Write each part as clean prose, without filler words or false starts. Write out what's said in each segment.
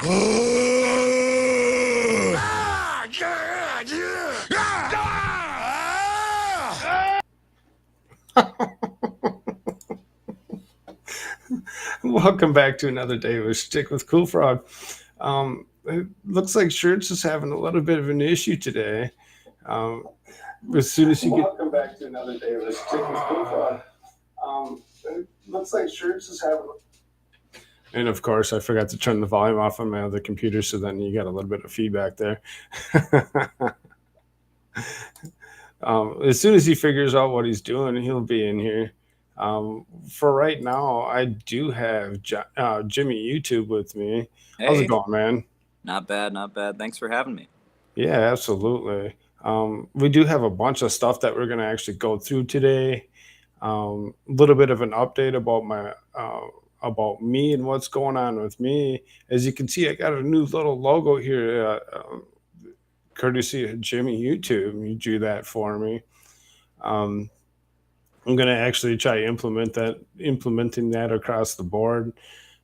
Welcome back to another day with Shtick with Koolfrogg. It looks like Shirts is having a little bit of an issue today. Um, as soon as you get welcome back to another day with Shtick with Koolfrogg. It looks like Shirts is having. And of course, I forgot to turn the volume off on my other computer, so then you got a little bit of feedback there. As soon as he figures out what he's doing, he'll be in here. For right now, I do have Jimmy YouTube with me. How's Hey, it going, man? not bad, not bad. Thanks for having me. Yeah, absolutely. We do have a bunch of stuff that we're going to actually go through today. A little bit of an update about about me and what's going on with me. As you can see, I got a new little logo here, courtesy of Jimmy YouTube. He drew that for me. Um, I'm going to actually try implementing that across the board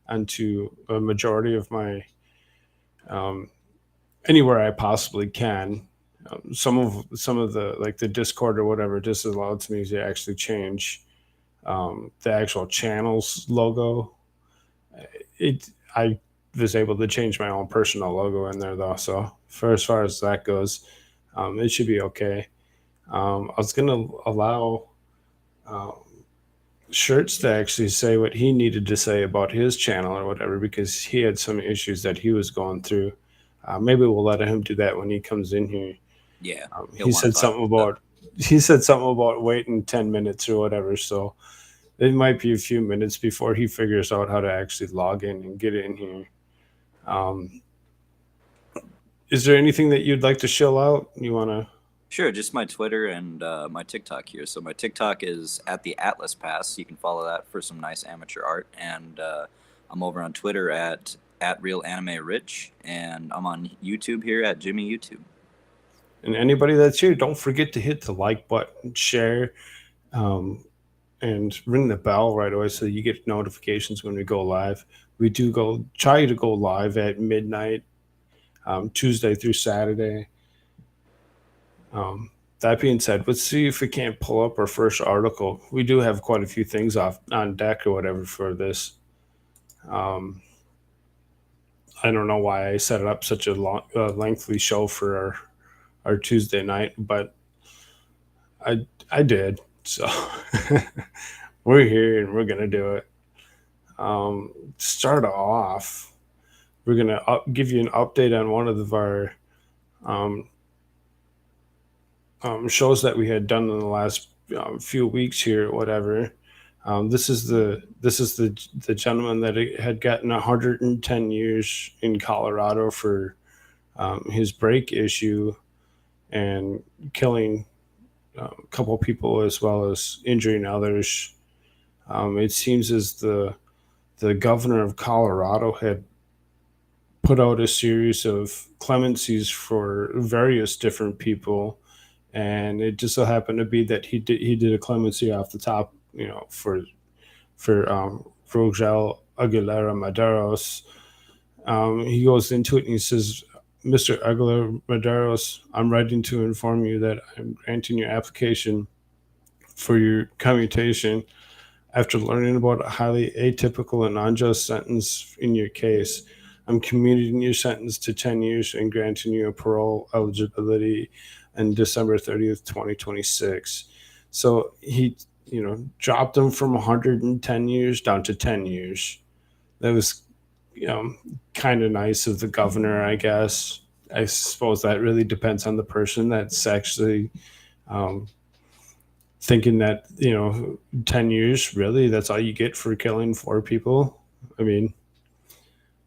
onto a majority of my um, anywhere I possibly can. Some of the like the Discord or whatever just allows me to actually change the actual channel's logo. It I was able to change my own personal logo in there though, so for as far as that goes, it should be okay. I was gonna allow um, Shirts to actually say what he needed to say about his channel or whatever because he had some issues that he was going through. Maybe we'll let him do that when he comes in here. Yeah, he'll He want to said talk something about about he said something about waiting 10 minutes or whatever. So it might be a few minutes before he figures out how to actually log in and get in here. Um, is there anything that you'd like to shell out? You want to? Sure, just my Twitter and my TikTok here. So my TikTok is at the Atlas Pass. You can follow that for some nice amateur art. And I'm over on Twitter at Real Anime Rich, and I'm on YouTube here at Jimmy YouTube. And anybody that's here, don't forget to hit the like button, share, um, and ring the bell right away so you get notifications when we go live. We do go try to go live at midnight, Tuesday through Saturday. That being said, let's see if we can't pull up our first article. We do have quite a few things off on deck or whatever for this. Um, I don't know why I set it up such a long, lengthy show for our Tuesday night, but I did. So we're here and we're gonna do it. Start off, we're gonna give you an update on one of our um, shows that we had done in the last few weeks here, or whatever. This is the gentleman that had gotten 110 years in Colorado for his brake issue and killing a couple people as well as injuring others. It seems as the governor of Colorado had put out a series of clemencies for various different people, and it just so happened to be that he did a clemency off the top, you know, for Rogel Aguilera Maderos. He goes into it and he says, "Mr. Aguilera Maderos, I'm writing to inform you that I'm granting your application for your commutation after learning about a highly atypical and unjust sentence in your case. I'm commuting your sentence to 10 years and granting you a parole eligibility on December 30th, 2026. So he, dropped him from 110 years down to 10 years. That was, kind of nice of the governor, I guess. I suppose that really depends on the person that's actually um, thinking that 10 years really that's all you get for killing four people. I mean,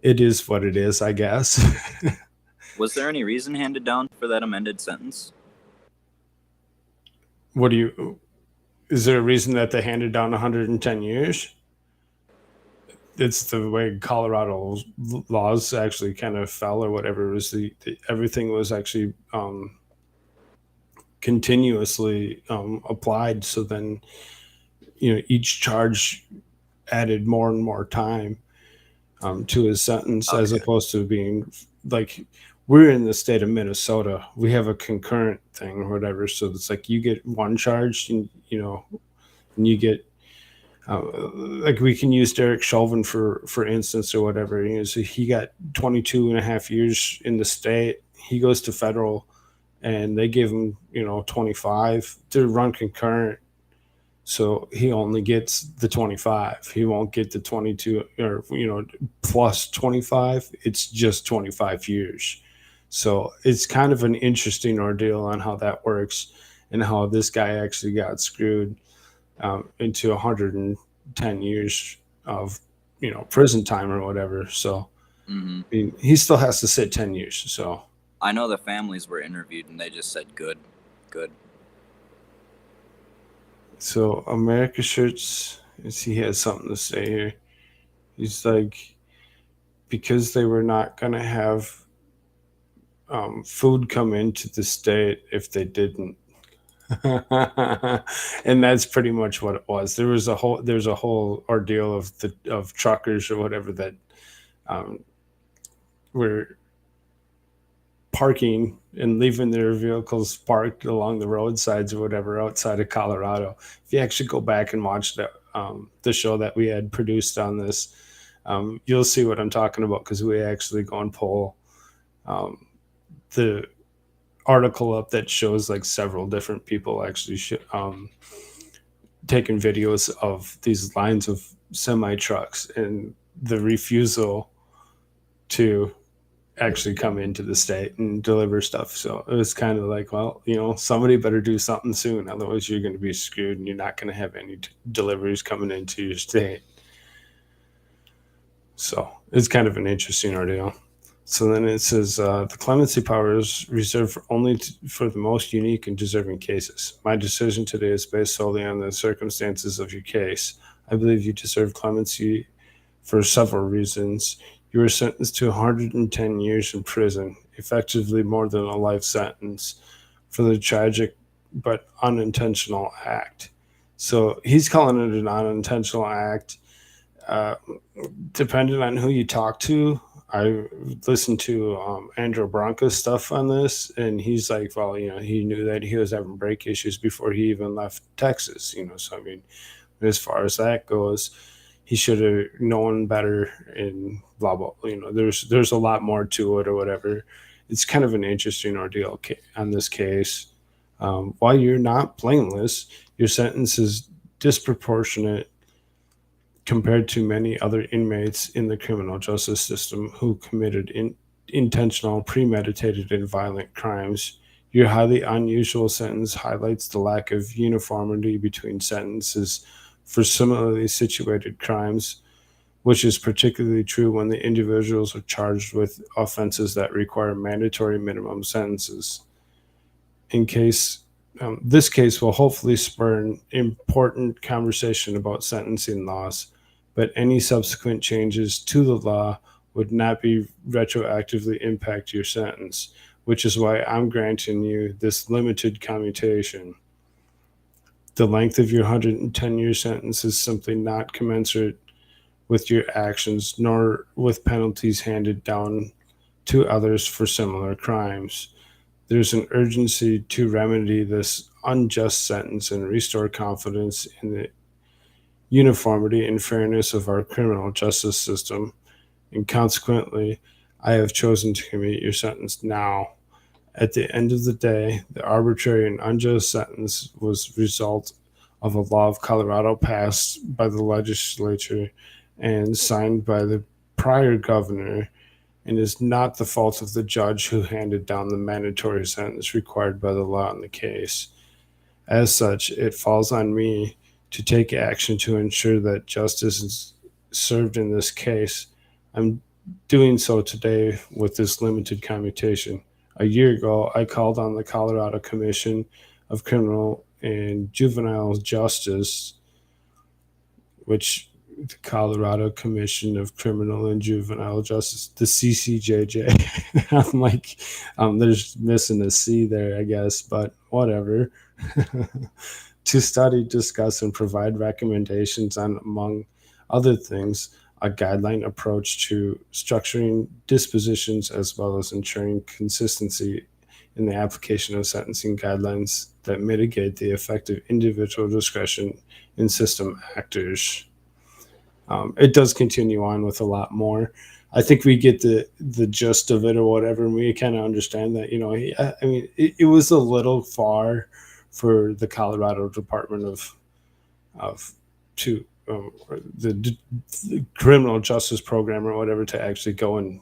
it is what it is, I guess. Was there any reason handed down for that amended sentence? What do you Is there a reason that they handed down 110 years? It's the way Colorado laws actually kind of fell or whatever. It was everything was actually continuously applied, so then each charge added more and more time. to his sentence, as Okay. opposed to being like, we're in the state of Minnesota. We have a concurrent thing or whatever. So it's like you get one charge, and and you get like, we can use Derek Chauvin for instance or whatever. So he got 22 and a half years in the state. He goes to federal, and they give him 25 to run concurrent. So he only gets the 25. He won't get the 22 or plus 25. It's just 25 years. So it's kind of an interesting ordeal on how that works, and how this guy actually got screwed into 110 years of prison time or whatever. So Hmm. I mean, he still has to sit 10 years. So I know the families were interviewed and they just said good, good. so America Shirts, he has something to say here. He's like, because they were not going to have food come into the state if they didn't. And that's pretty much what it was. There's a whole ordeal of truckers or whatever that um, were parking and leaving their vehicles parked along the roadsides or whatever outside of Colorado. If you actually go back and watch the show that we had produced on this, you'll see what I'm talking about, because we actually go and pull um, the article up that shows like several different people actually taking videos of these lines of semi trucks and the refusal to actually come into the state and deliver stuff. So it was kind of like, well, somebody better do something soon, otherwise you're going to be screwed, and you're not going to have any deliveries coming into your state. So it's kind of an interesting ordeal. So then it says the clemency power is reserved for the most unique and deserving cases. My decision today is based solely on the circumstances of your case. I believe you deserve clemency for several reasons. You were sentenced to 110 years in prison, effectively more than a life sentence, for the tragic but unintentional act. So he's calling it an unintentional act. Uh, Depending on who you talk to, I listened to Andrew Bronca's stuff on this, and he's like, well, he knew that he was having brake issues before he even left Texas. So I mean, as far as that goes, he should have known better, and blah blah. There's a lot more to it or whatever. It's kind of an interesting ordeal on this case. While you're not blameless, your sentence is disproportionate compared to many other inmates in the criminal justice system who committed intentional, premeditated, and violent crimes. Your highly unusual sentence highlights the lack of uniformity between sentences for similarly situated crimes, which is particularly true when the individuals are charged with offenses that require mandatory minimum sentences. In case This case will hopefully spur an important conversation about sentencing laws, but any subsequent changes to the law would not be retroactively impact your sentence, which is why I'm granting you this limited commutation. The length of your 110-year sentence is simply not commensurate with your actions, nor with penalties handed down to others for similar crimes. There's an urgency to remedy this unjust sentence and restore confidence in the uniformity and fairness of our criminal justice system, and consequently, I have chosen to commute your sentence now. At the end of the day, the arbitrary and unjust sentence was the result of a law of Colorado passed by the legislature and signed by the prior governor, and is not the fault of the judge who handed down the mandatory sentence required by the law in the case. As such, it falls on me to take action to ensure that justice is served in this case. I'm doing so today with this limited commutation. A year ago, I called on the Colorado Commission of Criminal and Juvenile Justice, which the Colorado Commission of Criminal and Juvenile Justice, the CCJJ. I'm like, there's missing a C there, I guess, but whatever. To study, discuss, and provide recommendations on, among other things, a guideline approach to structuring dispositions as well as ensuring consistency in the application of sentencing guidelines that mitigate the effect of individual discretion in system actors. It does continue on with a lot more. I think we get the gist of it or whatever, and we kind of understand that. I mean, it was a little far for the Colorado Department of to the criminal justice program or whatever to actually go and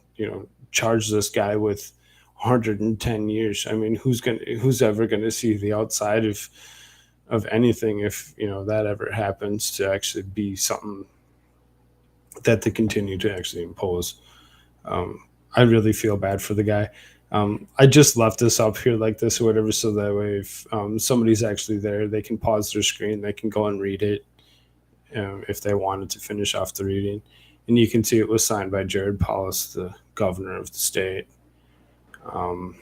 charge this guy with 110 years. I mean, who's ever gonna see the outside of anything if that ever happens to actually be something that they continue to actually impose. I really feel bad for the guy. I just left this up here like this or whatever, so that way if somebody's actually there, they can pause their screen, they can go and read it if they wanted to finish off the reading. And you can see it was signed by Jared Polis, the governor of the state. Now,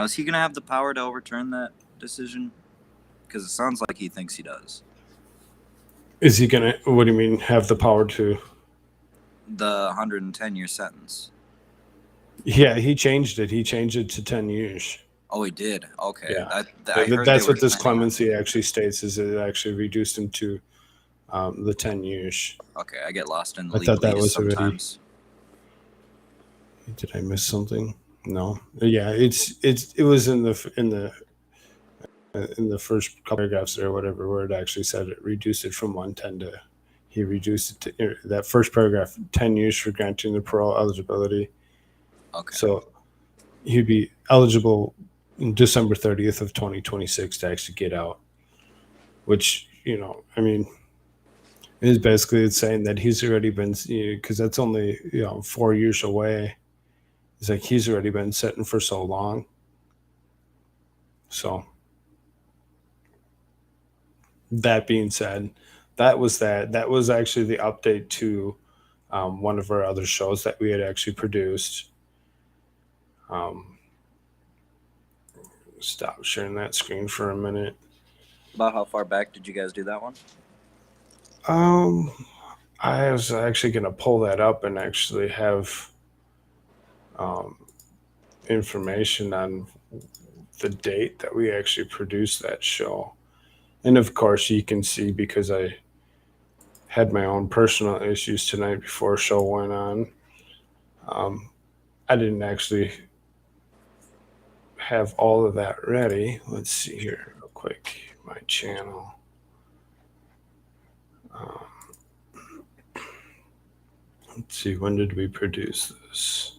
is he going to have the power to overturn that decision? Because it sounds like he thinks he does. Is he going to, what do you mean, have the power to? The 110-year sentence. Yeah, he changed it. He changed it to 10 years. Oh, he did? Okay. Yeah. That's that's what this clemency actually states, is it actually reduced him to the 10 years. Okay, I get lost in the I thought that was sometimes. Already. Did I miss something? No. Yeah, it was in the first couple paragraphs there or whatever, where it actually said it reduced it from 110 to, he reduced it to that first paragraph, 10 years for granting the parole eligibility. Okay. So he'd be eligible in December 30th of 2026 to actually get out, which, I mean, is basically it's saying that he's already been, because that's only 4 years away. It's like he's already been sitting for so long. So that being said, that was actually the update to one of our other shows that we had actually produced. Stop sharing that screen for a minute. About how far back did you guys do that one? I was actually going to pull that up and actually have information on the date that we actually produced that show. And of course, you can see, because I had my own personal issues tonight before show went on, I didn't actually have all of that ready. Let's see here real quick. My channel. Let's see, when did we produce this?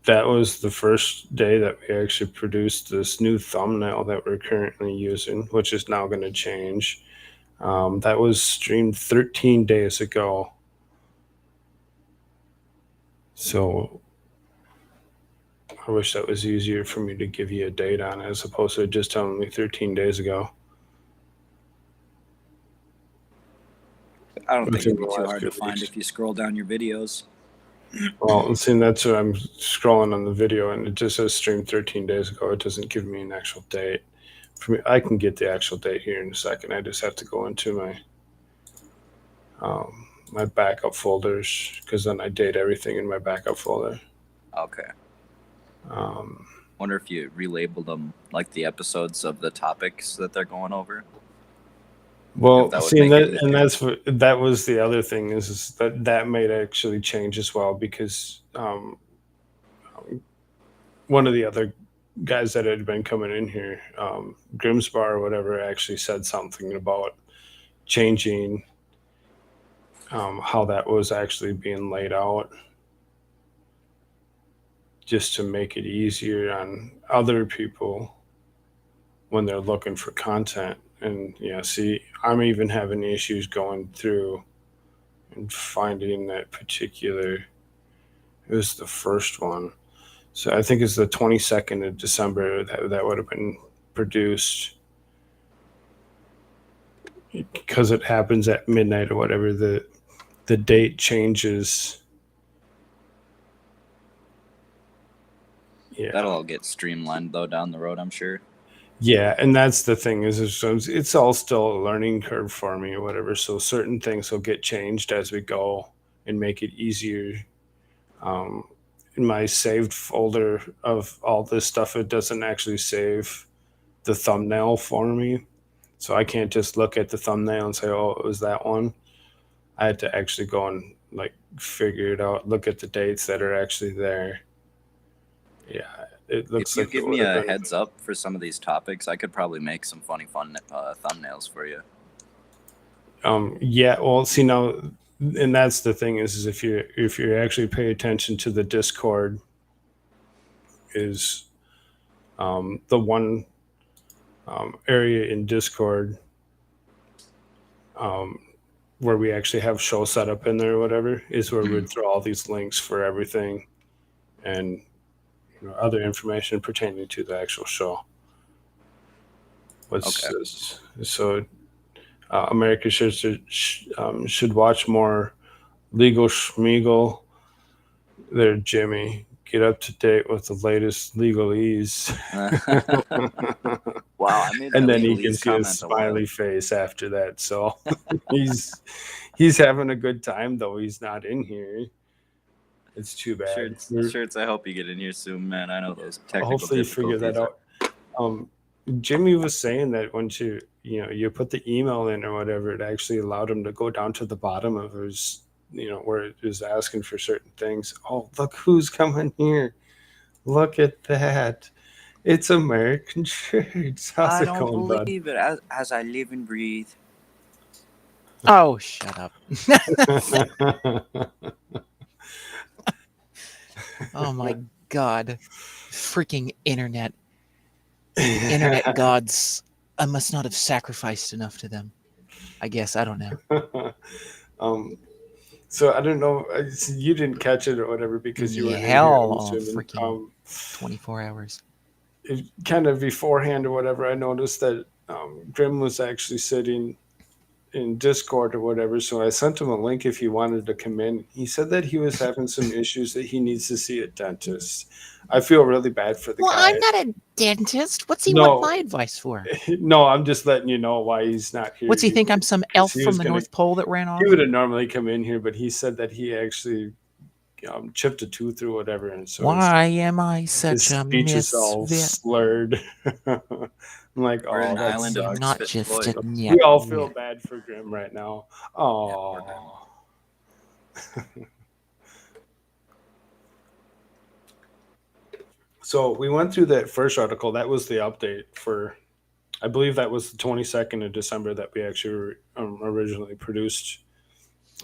That was the first day that we actually produced this new thumbnail that we're currently using, which is now going to change. That was streamed 13 days ago. So I wish that was easier for me to give you a date on, as opposed to just telling me 13 days ago. I don't think it'd be too hard to find if you scroll down your videos. Well, see, that's what I'm scrolling on the video, and it just says streamed 13 days ago. It doesn't give me an actual date. For me, I can get the actual date here in a second. I just have to go into my backup folders, because then I date everything in my backup folder. Okay. Wonder if you relabeled them like the episodes of the topics that they're going over. Well, see, that was the other thing, is that might actually change as well, because one of the other guys that had been coming in here, Grimsbar or whatever, actually said something about changing how that was actually being laid out, just to make it easier on other people when they're looking for content. And see, I'm even having issues going through and finding that particular. It was the first one, so I think it's the 22nd of December that would have been produced, because it happens at midnight or whatever. The date changes. Yeah, that'll all get streamlined though down the road, I'm sure. Yeah, and that's the thing is it's all still a learning curve for me or whatever. So certain things will get changed as we go and make it easier. Um, in my saved folder of all this stuff, it doesn't actually save the thumbnail for me. So I can't just look at the thumbnail and say, "Oh, it was that one." I had to actually go and like figure it out, look at the dates that are actually there. Yeah, it If looks you like it give me would have a been. heads up for some of these topics, I could probably make some funny fun thumbnails for you. Yeah, well, see now, and that's the thing is if you actually pay attention to the Discord, is the one area in Discord um, where we actually have show set up in there or whatever is where we'd throw all these links for everything and other information pertaining to the actual show. Okay. So America should watch more legal schmiegel. There, Jimmy. Get up to date with the latest legalese. Wow, I made And that then he legalese gives you a comment a while. smiley face after that. So he's he's having a good time though. He's not in here. It's too bad. Shirts, I hope you get in here soon, man. I know those technical Hopefully you figure that difficulties are. out. Jimmy was saying that once you put the email in or whatever, it actually allowed him to go down to the bottom of his where it was asking for certain things. Oh, look who's coming here. Look at that. It's American Shirts. How's I it don't going, bud? believe it. As I live and breathe. Oh, shut up. Oh my god. Freaking internet. Internet gods. I must not have sacrificed enough to them. I guess. I don't know. So I don't know. You didn't catch it or whatever because you Yeah, weren't in here. I'm hell, assuming. freaking 24 hours. Kind of beforehand or whatever, I noticed that Grim was actually sitting in Discord or whatever. So I sent him a link if he wanted to come in. He said that he was having some issues that he needs to see a dentist. I feel really bad for the Well, guy. I'm not a dentist. What's he No. want my advice for? No, I'm just letting you know why he's not here. What's he think? I'm some elf he from was the gonna- North Pole that ran off? He would have normally come in here, but he said that he actually chipped a tooth or whatever, and so Why am I his such a speech is all misfit? slurred. I'm like, We're in oh, an that island of sucks. Not misfit just Floyd. a We all feel bad for Grim right now. Oh. So we went through that first article. That was the update for, I believe that was the 22nd of December that we actually originally produced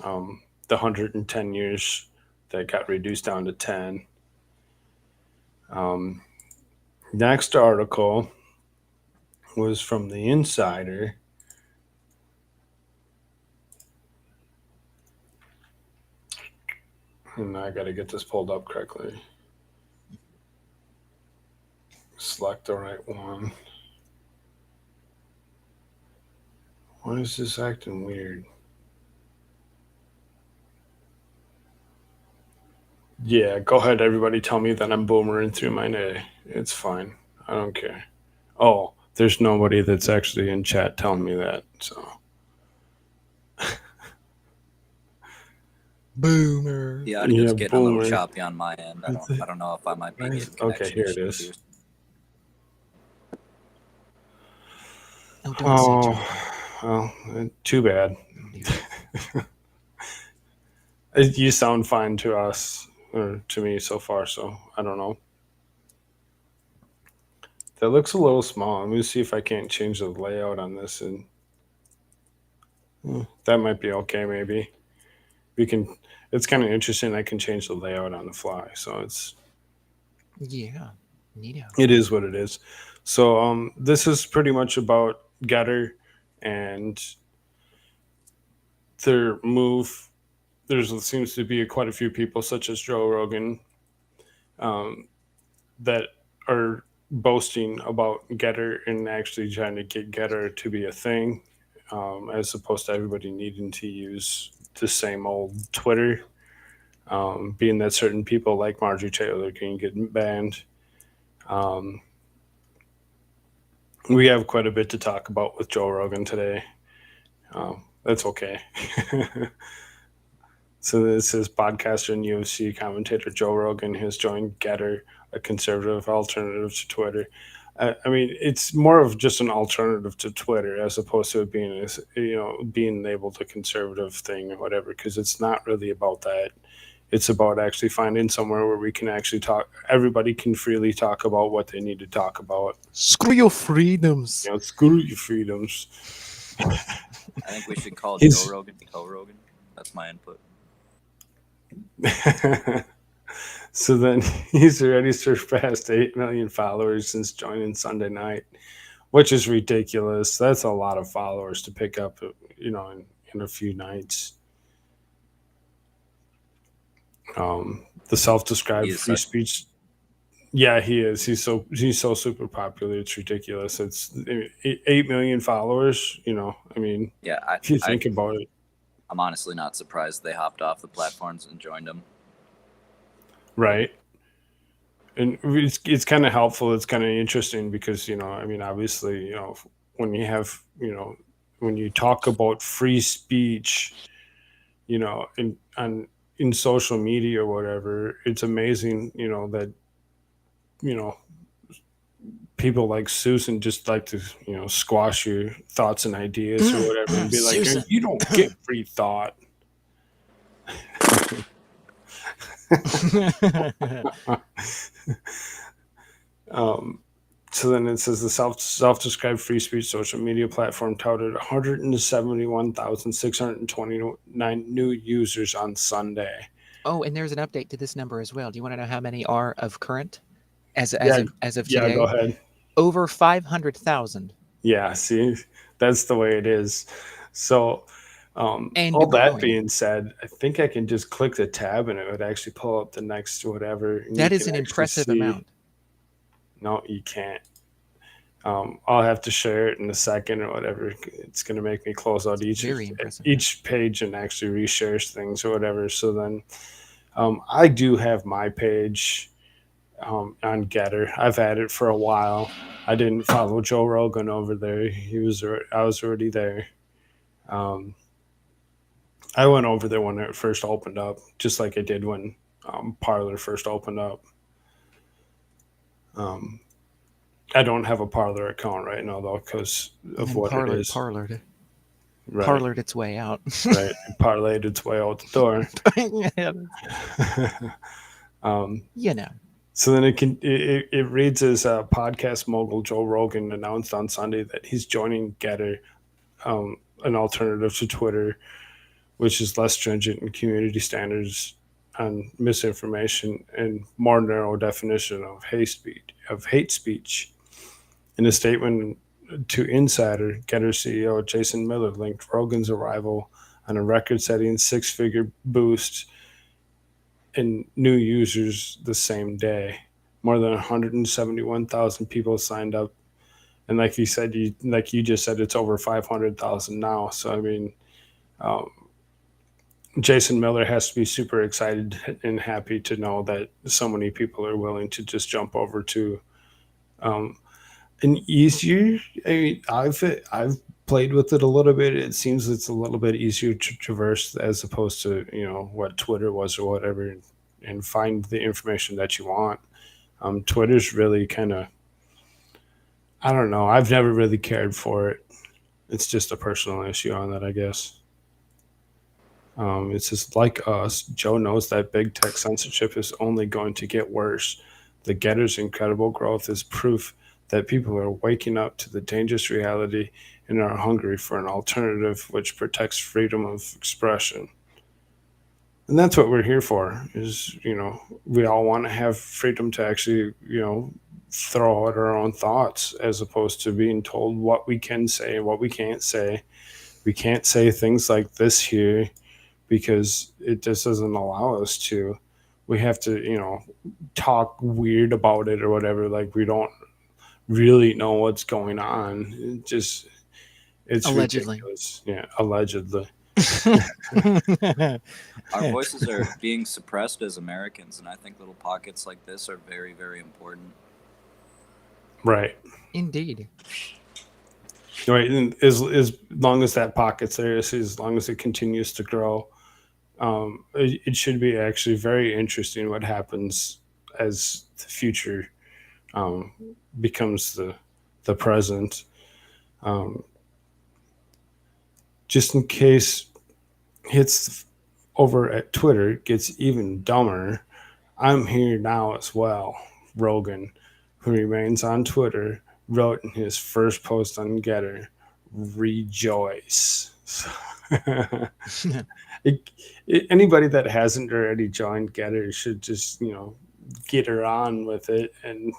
the 110 years that got reduced down to 10. Next article was from the Insider. And I got to get this pulled up correctly. Select the right one. Why is this acting weird? Yeah, go ahead, everybody. Tell me that I'm boomering through my day. It's fine. I don't care. Oh, there's nobody that's actually in chat telling me that. So. Boomer. The audio's Yeah, getting a little boomer. choppy on my end. I don't know if I might be getting connection Okay, here it issues is. Oh, don't say choppy. Well, too bad. You sound fine to us, or to me so far, so I don't know. That looks a little small. Let me see if I can't change the layout on this, and that might be okay. Maybe we can. It's kind of interesting. I can change the layout on the fly, so Yeah, neato. it is what it is. So this is pretty much about Gettr and their move. There seems to be quite a few people, such as Joe Rogan, that are boasting about Gettr and actually trying to get Gettr to be a thing, as opposed to everybody needing to use the same old Twitter. Being that certain people like Marjorie Taylor can get banned. We have quite a bit to talk about with Joe Rogan today. That's okay. So this is podcaster and UFC commentator Joe Rogan has joined Gettr, a conservative alternative to Twitter. I mean, it's more of just an alternative to Twitter as opposed to it being, being labeled a conservative thing or whatever, because it's not really about that. It's about actually finding somewhere where we can actually talk. Everybody can freely talk about what they need to talk about. Screw your freedoms. Screw your freedoms. I think we should call Joe Rogan Joe Rogan. That's my input. So then he's already surpassed 8 million followers since joining Sunday night, which is ridiculous. That's a lot of followers to pick up, in a few nights. The self-described free speech. Yeah, he is. He's so super popular. It's ridiculous. It's 8 million followers. I mean, if you think about it, I'm honestly not surprised they hopped off the platforms and joined him. Right. And it's kind of helpful. It's kind of interesting because, I mean, obviously, when you have, when you talk about free speech, in social media or whatever, it's amazing, that, people like Susan just like to, squash your thoughts and ideas or whatever and be like, you don't get free thought. So then it says the self-described free speech social media platform touted 171,629 new users on Sunday. Oh, and there's an update to this number as well. Do you want to know how many are of current as of today? Yeah, go ahead. Over 500,000. Yeah, see, that's the way it is. So, and all that being said, I think I can just click the tab and it would actually pull up the next whatever. That is an impressive amount. No, you can't. I'll have to share it in a second or whatever. It's going to make me close out each page and actually reshare things or whatever. So then I do have my page on Gettr. I've had it for a while. I didn't follow Joe Rogan over there. I was already there. I went over there when it first opened up, just like I did when Parler first opened up. I don't have a Parler account right now though because of what it is. Parlered its way out. Right, it parlayed its way out the door. So then it reads as podcast mogul Joe Rogan announced on Sunday that he's joining Gettr, an alternative to Twitter, which is less stringent in community standards on misinformation and more narrow definition of hate speech. In a statement to Insider, Gettr CEO Jason Miller linked Rogan's arrival on a record-setting 6-figure boost in new users the same day. More than 171,000 people signed up, and like you said, you just said, it's over 500,000 now. So I mean, Jason Miller has to be super excited and happy to know that so many people are willing to just jump over to an easier. I mean, I've played with it a little bit. It seems it's a little bit easier to traverse as opposed to what Twitter was or whatever, and find the information that you want. Twitter's really kind of, I don't know. I've never really cared for it. It's just a personal issue on that, I guess. It says, like us, Joe knows that big tech censorship is only going to get worse. The Gettr's incredible growth is proof that people are waking up to the dangerous reality and are hungry for an alternative which protects freedom of expression. And that's what we're here for, is, we all want to have freedom to actually, throw out our own thoughts as opposed to being told what we can say and what we can't say. We can't say things like this here because it just doesn't allow us to. We have to, talk weird about it or whatever, like we don't really know what's going on. It's allegedly ridiculous. Yeah, allegedly. Our voices are being suppressed as Americans, and I think little pockets like this are very, very important. Right. Indeed. Right. And as long as that pocket's there, as long as it continues to grow, it should be actually very interesting what happens as the future um, becomes the present. Um, just in case hits over at Twitter gets even dumber, I'm here now as well. Rogan, who remains on Twitter, wrote in his first post on Gettr, "Rejoice." it, Anybody that hasn't already joined Gettr should just get her on with it and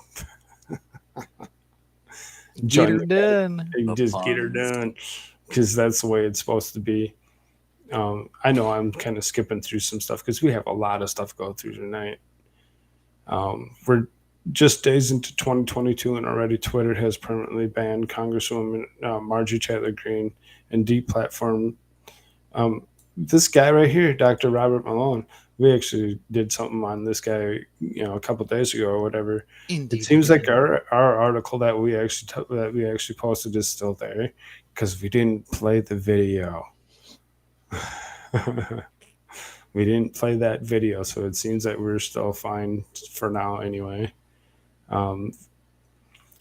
Get join her the done. and The just get her puns. done, because that's the way it's supposed to be. I know I'm kind of skipping through some stuff because we have a lot of stuff to go through tonight. We're just days into 2022, and already Twitter has permanently banned Congresswoman Marjorie Taylor Greene and deplatformed this guy right here, Dr. Robert Malone. We actually did something on this guy, a couple days ago or whatever. It Indeed, we seems like did. our article that we actually posted is still there because we didn't play the video. We didn't play that video, so it seems that we're still fine for now anyway. Um,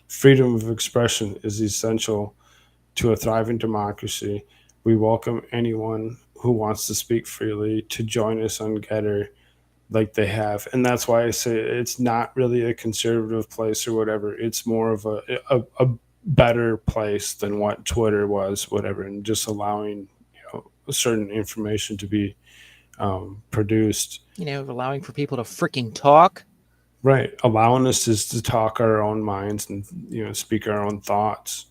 Freedom of expression is essential to a thriving democracy. We welcome anyone who wants to speak freely to join us on Gettr like they have. And that's why I say it's not really a conservative place or whatever. It's more of a better place than what Twitter was, whatever, and just allowing certain information to be produced. Allowing for people to freaking talk. Right. Allowing us to talk our own minds and speak our own thoughts.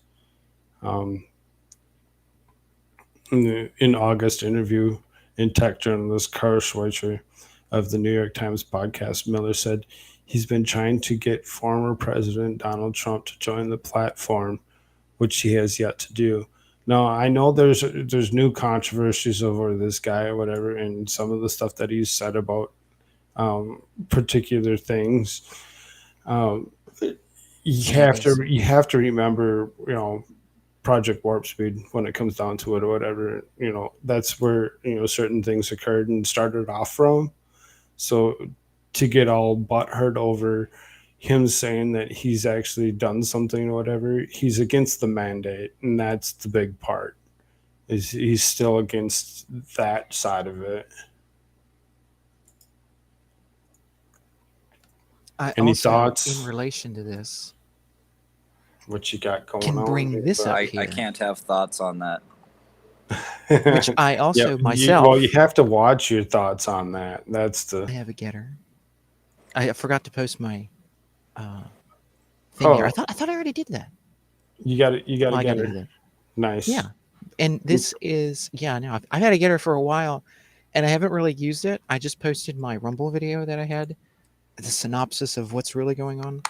In August interview in tech journalist Carl Schweitzer of the New York Times podcast, Miller said he's been trying to get former President Donald Trump to join the platform, which he has yet to do. Now, I know there's new controversies over this guy or whatever, and some of the stuff that he's said about particular things. Um, you have to remember, Project Warp Speed when it comes down to it or whatever. That's where certain things occurred and started off from. So to get all butthurt over him saying that he's actually done something or whatever, he's against the mandate, and that's the big part. Is he's still against that side of it. Any thoughts? In relation to this, What you got going can on? bring this up I here. can't have thoughts on that. Which I also myself. Well, you have to watch your thoughts on that. That's I the. have a Gettr. I forgot to post my thing here. I thought I already did that. You got it. You got I to got get to do her. that. Nice. Yeah, and this is no. I've had a Gettr for a while, and I haven't really used it. I just posted my Rumble video that I had, the synopsis of what's really going on.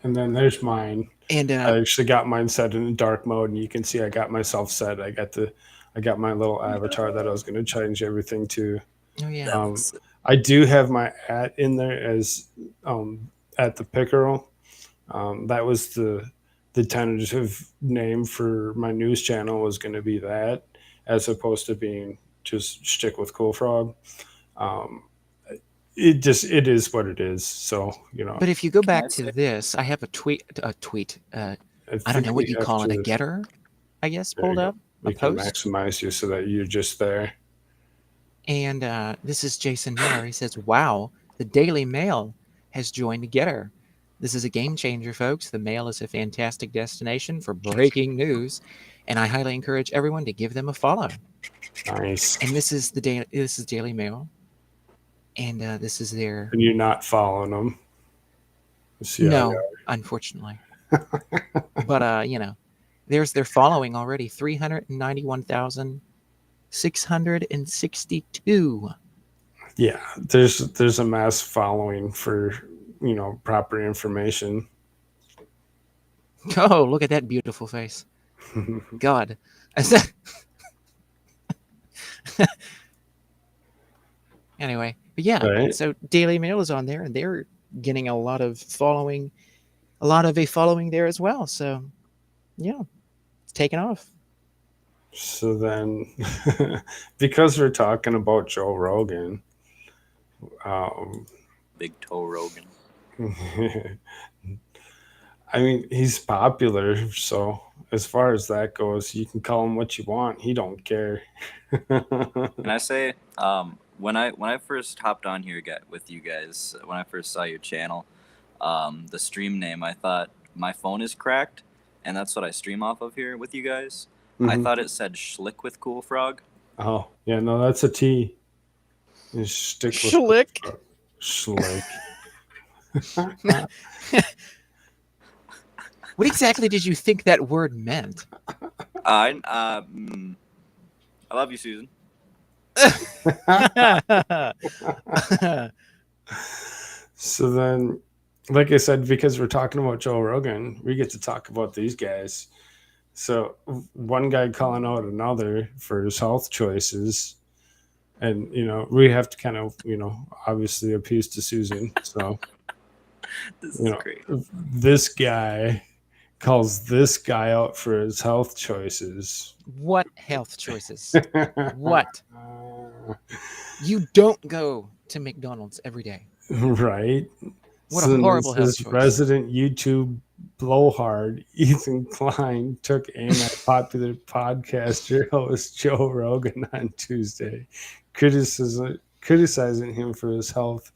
And then there's mine. And I actually got mine set in dark mode, and you can see I got myself set. I got my little avatar that I was going to change everything to. Oh yeah. I do have my @ in there as at the pickerel. That was the tentative name for my news channel was going to be that, as opposed to being just Shtick with Koolfrogg. It is what it is. So But if you go back to this, I have a tweet. I don't know what you call it. A Gettr, I guess, pulled up. We a can post. maximize you so that you're just there. And this is Jason Miller. He says, "Wow, the Daily Mail has joined Gettr. This is a game changer, folks. The Mail is a fantastic destination for breaking news, and I highly encourage everyone to give them a follow." Nice. And this is Daily Mail, and this is their. And you're not following them. No, unfortunately. But there's their following already: 391,662. Yeah, there's a mass following for proper information. Oh, look at that beautiful face. God. Anyway, but yeah, Right. So Daily Mail is on there, and they're getting a lot of following. a lot of a following there as well. So, yeah, it's taken off. So then, because we're talking about Joe Rogan, um, Big toe Rogan. I mean, he's popular, so as far as that goes, you can call him what you want. He don't care. Can I say, when I first hopped on here with you guys, when I first saw your channel, the stream name, I thought my phone is cracked, and that's what I stream off of here with you guys. I Mhm. thought it said Schlick with Koolfrogg. Oh, yeah, no, that's a T. You stick with Schlick. Schlick. What exactly did you think that word meant? I love you, Susan. So then, like I said, because we're talking about Joe Rogan, we get to talk about these guys. So one guy calling out another for his health choices, and we have to kind of obviously appease to Susan. So This you is know great. this guy calls this guy out for his health choices. What health choices? What? You don't go to McDonald's every day. Right? What a So horrible health this choice. resident YouTube blowhard, Ethan Klein, took aim at popular podcaster host Joe Rogan on Tuesday, criticizing him for his health.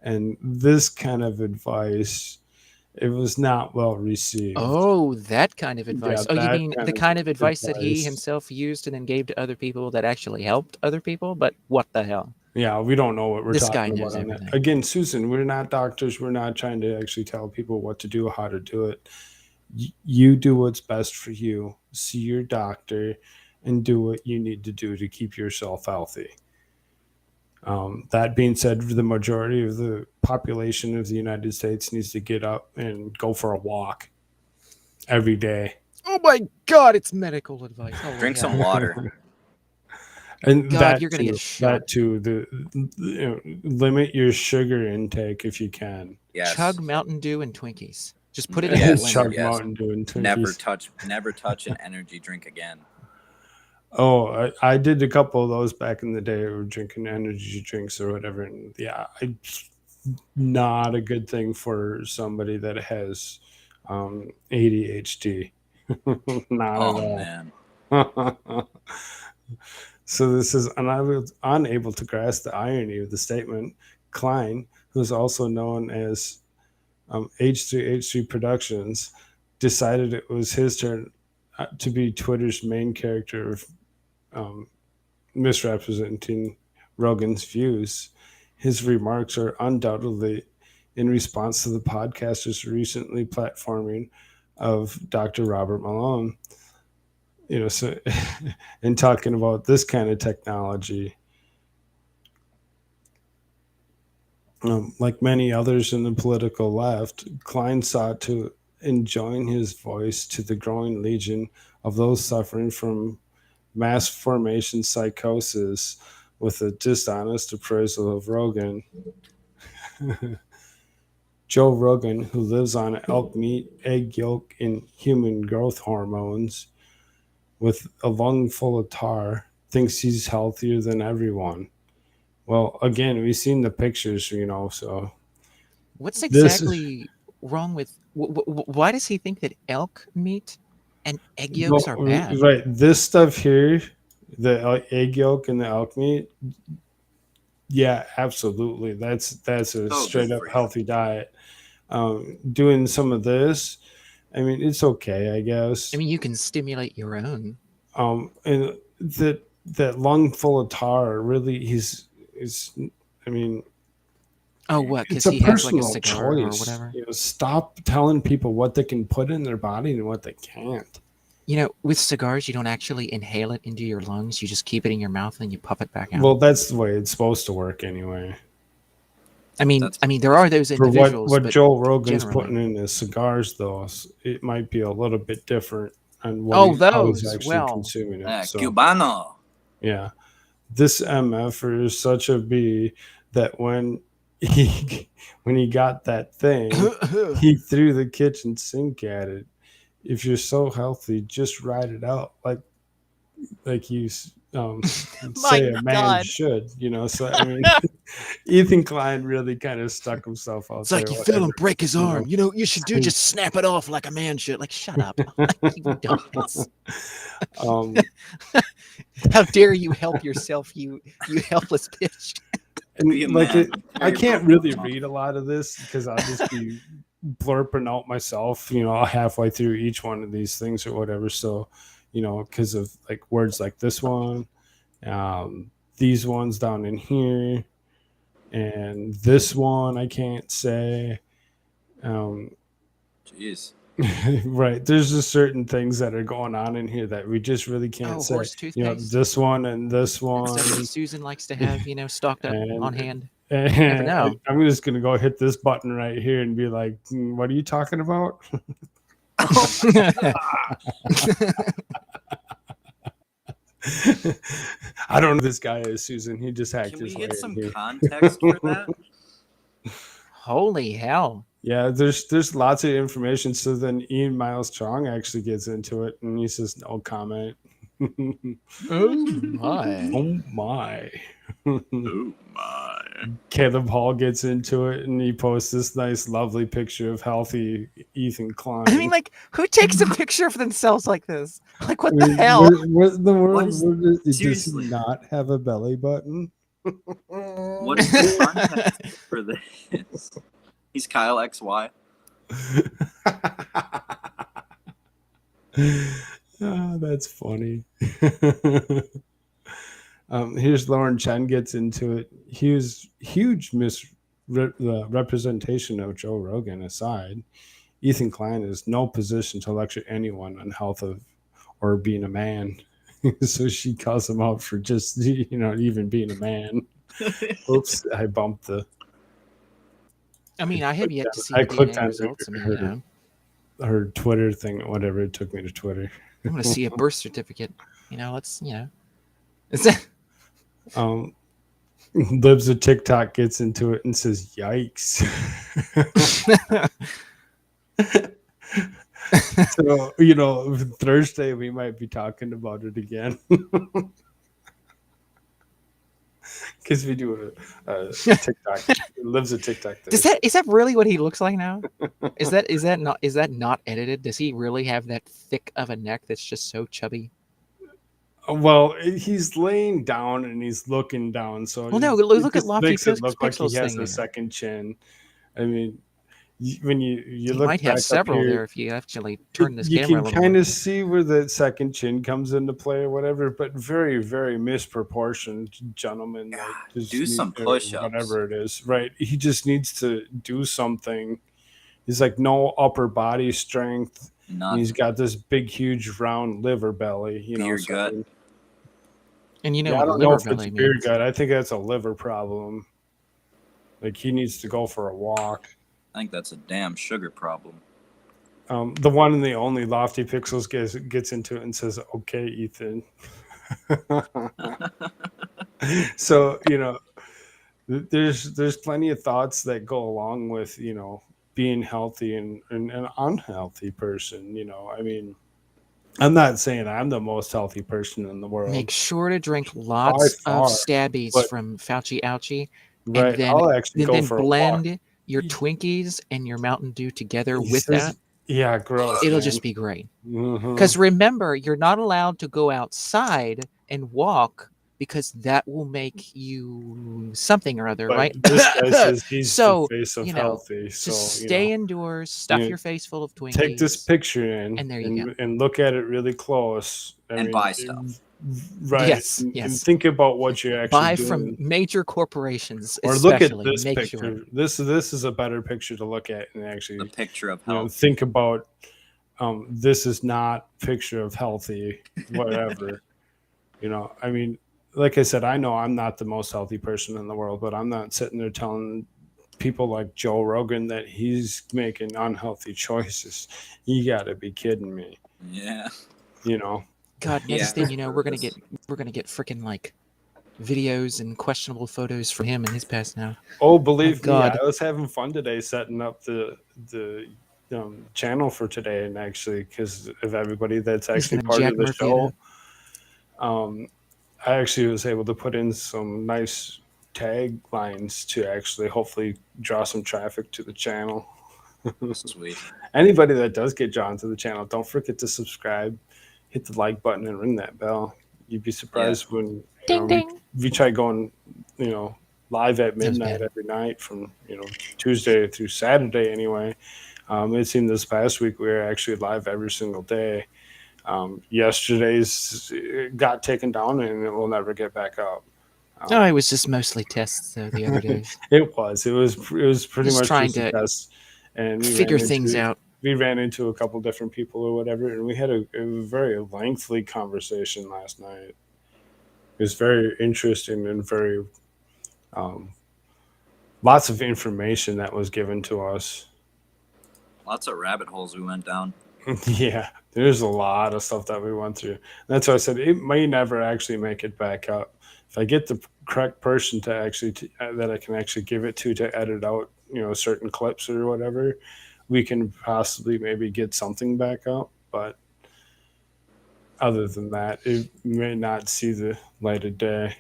And this kind of advice, it was not well received. Oh, that kind of advice. Yeah, Oh, you that mean the kind of advice that he advice. himself used and then gave to other people that actually helped other people? But what the hell? Yeah, we don't know what we're This guy talking knows about on that. everything. Again, Susan, we're not doctors. We're not trying to actually tell people what to do, how to do it. You do what's best for you. See your doctor and do what you need to do to keep yourself healthy. That being said, the majority of the population of the United States needs to get up and go for a walk every day. Oh my God, it's medical advice. Holy Drink hell. some water. And God, you're gonna get shot. that too. Limit your sugar intake if you can. Yes. Chug Mountain Dew and Twinkies. Just put it in a Yes, blender. Chug yes. Mountain Dew and Never Twinkies. touch an energy drink again. Oh, I did a couple of those back in the day. We were drinking energy drinks or whatever, and yeah, not a good thing for somebody that has ADHD. Not at Oh all. man. So this is unable to grasp the irony of the statement. Klein, who's also known as H3H3 Productions, decided it was his turn to be Twitter's main character of misrepresenting Rogan's views. His remarks are undoubtedly in response to the podcaster's recently platforming of Dr. Robert Malone. So in talking about this kind of technology, like many others in the political left, Klein sought to enjoin his voice to the growing legion of those suffering from mass formation psychosis with a dishonest appraisal of Rogan. Joe Rogan, who lives on elk meat, egg yolk, and human growth hormones with a lung full of tar, thinks he's healthier than everyone. Well, again, we've seen the pictures, so. What's exactly wrong with... why does he think that elk meat and egg yolks are bad? Right. This stuff here, the egg yolk and the elk meat, yeah, absolutely. That's a straight up healthy diet. Doing some of this, I mean, it's okay, I guess. I mean, you can stimulate your own. And that lung full of tar really is I mean, oh, what? Because it's a he has like a personal cigar choice. or whatever. Stop telling people what they can put in their body and what they can't. With cigars, you don't actually inhale it into your lungs. You just keep it in your mouth and you puff it back out. Well, that's the way it's supposed to work anyway. I mean, there are those For individuals. what but Joe Rogan's generally... putting in his cigars, though, it might be a little bit different on how he's actually consuming it. So, Cubano. yeah, this MF is such a bee that when when he got that thing, he threw the kitchen sink at it. If you're so healthy, just ride it out like you say a man God. should, So I mean, Ethan Klein really kind of stuck himself out It's there. like you feel Whatever. him break his You arm. know? You know, you should just snap it off like a man should. Like, shut up. You dumbass. How dare you help yourself, you helpless bitch. Be a And like man. I Very can't broken really down. read a lot of this because I'll just be blurping out myself, halfway through each one of these things or whatever. So, because of like words like this one, these ones down in here, and this one I can't say. Jeez. Right. There's just certain things that are going on in here that we just really can't say. Horse toothpaste. This one and this one. Stuff that Susan likes to have, stocked up and, on hand. and Never know. I'm just gonna go hit this button right here and be like, "What are you talking about?" I don't know who this guy is, Susan. He just hacked Can we his way get in some here. context for that? Holy hell. Yeah, there's lots of information. So then Ian Miles Strong actually gets into it, and he says no comment. Oh my. Oh my. Oh my. Caleb Hall gets into it, and he posts this nice, lovely picture of healthy Ethan Klein. I mean, like, who takes a picture of themselves like this? Like, what I the mean, hell? what in the world? Does he Seriously. not have a belly button? What is the context for this? He's Kyle XY. Oh, that's funny. Here's Lauren Chen gets into it. Huge misrepresentation of Joe Rogan aside. Ethan Klein is no position to lecture anyone on health or being a man. So she calls him out for just even being a man. Oops, I bumped the. I mean, I have yet to see I the clicked DNA on results. I mean, her Twitter thing, whatever. It took me to Twitter. I'm going to see a birth certificate. Let's. Is that? Libs of TikTok gets into it and says, "Yikes." So Thursday we might be talking about it again. Because we do a TikTok. Lives a TikTok. Is that really what he looks like now? Is that not edited? Does he really have that thick of a neck that's just so chubby? Well, he's laying down and he's looking down, so no, it look at just Lofty makes it look like he Pixel's has thing a here. second chin. I mean, when you He look might back have several up here, there if you actually turn this you camera a can little kind more. of see where the second chin comes into play or whatever, but very, very misproportioned gentleman. Yeah, that just do some or push-ups. whatever it is, right? He just needs to do something. He's like no upper body strength. And he's got this big, huge, round liver belly. Beer gut. And I what don't know liver if belly it's beer means. gut. I think that's a liver problem. Like he needs to go for a walk. I think that's a damn sugar problem. The one and the only Lofty Pixels gets into it and says, "Okay, Ethan." So there's plenty of thoughts that go along with being healthy and an unhealthy person. I mean, I'm not saying I'm the most healthy person in the world. Make sure to drink lots of Stabbies from Fauci Ouchie, right? And then, I'll actually go for blend a walk. Your Twinkies and your Mountain Dew together with says, that. Yeah, gross. It'll man. just be great. Mhm. Because remember, you're not allowed to go outside and walk because that will make you something or other, But right? this guy says he's So, the face of healthy. So just stay indoors, stuff your face full of Twinkies. Take this picture in and there you go. And look at it really close. Buy stuff. Right. Yes, and think about what you're actually buy doing. from major corporations. Or look at this Make picture. Sure. This is a better picture to look at and actually the picture of health. Think about this is not picture of healthy, whatever. I mean, like I said, I know I'm not the most healthy person in the world, but I'm not sitting there telling people like Joe Rogan that he's making unhealthy choices. You got to be kidding me. Yeah. God, next thing you know, we're gonna get freaking like videos and questionable photos from him and his past now. Oh, believe me, God. I was having fun today setting up the channel for today, and actually, because of everybody that's He's actually gonna part Jack of the Murphy it show, up. I actually was able to put in some nice taglines to actually hopefully draw some traffic to the channel. Sweet. Anybody that does get drawn to the channel, don't forget to subscribe, hit the like button, and ring that bell. You'd be surprised when Ding ding. we try going, live at That was midnight bad. every night from Tuesday through Saturday anyway. It seemed this past week we were actually live every single day. Yesterday's got taken down and it will never get back up. No, it was just mostly tests though the other days. It was pretty Just much trying just a to test, and figure things out. we ran into a couple different people or whatever, and we had a very lengthy conversation last night. It was very interesting and very lots of information that was given to us. Lots of rabbit holes we went down. Yeah, there's a lot of stuff that we went through. That's why I said it may never actually make it back up. If I get the correct person to actually that I can actually give it to edit out, certain clips or whatever, we can possibly maybe get something back up. But other than that, it may not see the light of day.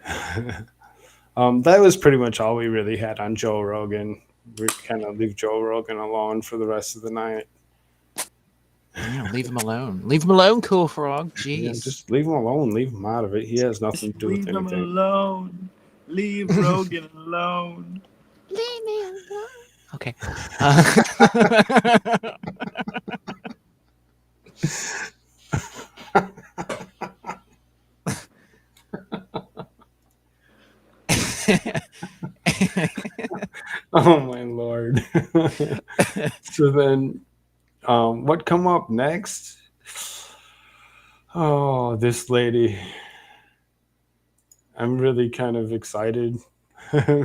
That was pretty much all we really had on Joe Rogan. We kind of leave Joe Rogan alone for the rest of the night. Yeah, leave him alone. Leave him alone, Koolfrogg. Jeez. Yeah, just leave him alone. Leave him out of it. He has nothing to do with anything. Leave him alone. Leave Rogan alone. Leave me alone. Okay. Oh my lord. So then what come up next? Oh, this lady. I'm really kind of excited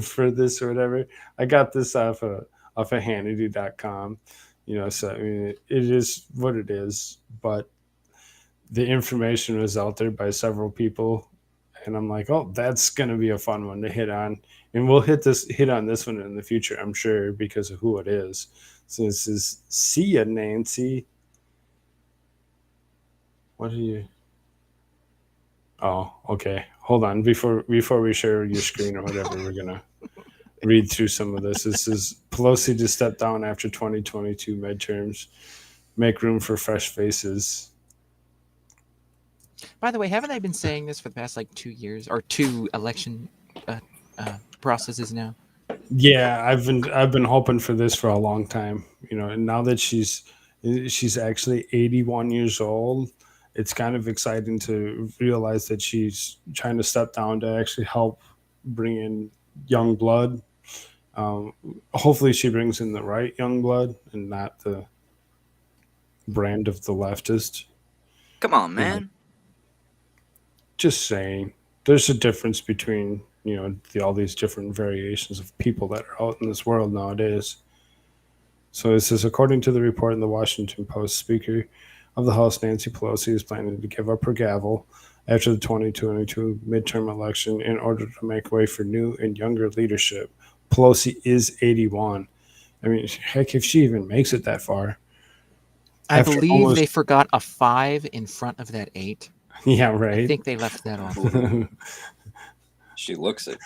for this or whatever. I got this off of Hannity.com. So I mean it is what it is, but the information was out there by several people, and I'm like, oh, that's gonna be a fun one to hit on, and we'll hit on this one in the future, I'm sure, because of who it is. So this is See Ya, Nancy. What are you? Oh, okay. Hold on. Before we share your screen or whatever, we're gonna read through some of this. This is Pelosi to step down after 2022 midterms. Make room for fresh faces. By the way, haven't they been saying this for the past 2 years or 2 election processes now? Yeah, I've been hoping for this for a long time, and now that she's actually 81 years old, it's kind of exciting to realize that she's trying to step down to actually help bring in young blood. Hopefully she brings in the right young blood and not the brand of the leftist. Come on, man. Just saying, there's a difference between all these different variations of people that are out in this world nowadays. So it says, according to the report in the Washington Post, Speaker of the House Nancy Pelosi is planning to give up her gavel after the 2022 midterm election in order to make way for new and younger leadership. Pelosi is 81. I mean, heck, if she even makes it that far. I believe they forgot a 5 in front of that 8. Yeah, right. I think they left that off. She looks it.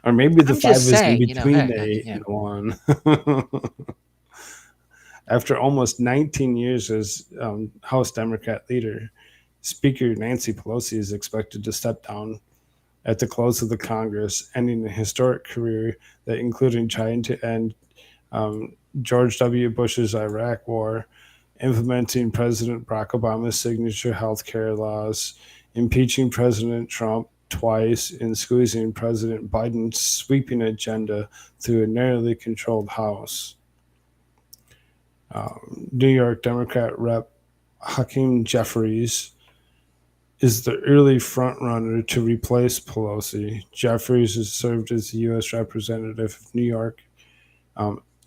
Or maybe the 5 is saying, in between hey, the 8 yeah. and 1. After almost 19 years as House Democrat leader, Speaker Nancy Pelosi is expected to step down at the close of the Congress, ending a historic career that included trying to end George W. Bush's Iraq War, implementing President Barack Obama's signature health care laws, impeaching President Trump twice, and squeezing President Biden's sweeping agenda through a narrowly controlled House. New York Democrat Rep. Hakeem Jeffries is the early frontrunner to replace Pelosi. Jeffries has served as the U.S. representative of New York's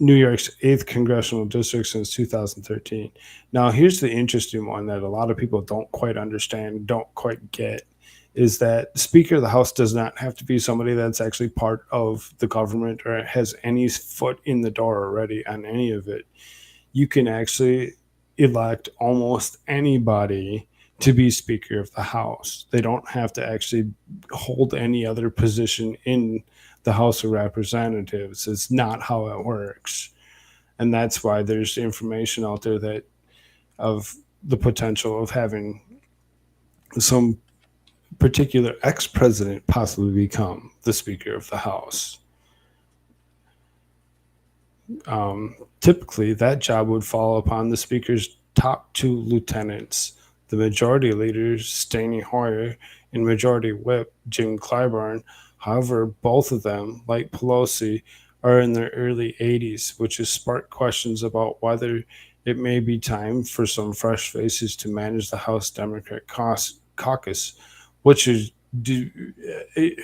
8th congressional district since 2013. Now, here's the interesting one that a lot of people don't quite understand, don't quite get, is that Speaker of the House does not have to be somebody that's actually part of the government or has any foot in the door already on any of it. You can actually elect almost anybody to be Speaker of the House. They don't have to actually hold any other position in the House of Representatives. It's not how it works. And that's why there's information out there that of the potential of having some particular ex-president possibly become the Speaker of the House. Typically, that job would fall upon the Speaker's top two lieutenants, the Majority Leader, Steny Hoyer, and Majority Whip, Jim Clyburn. However, both of them, like Pelosi, are in their early 80s, which has sparked questions about whether it may be time for some fresh faces to manage the House Democrat caucus, which is, I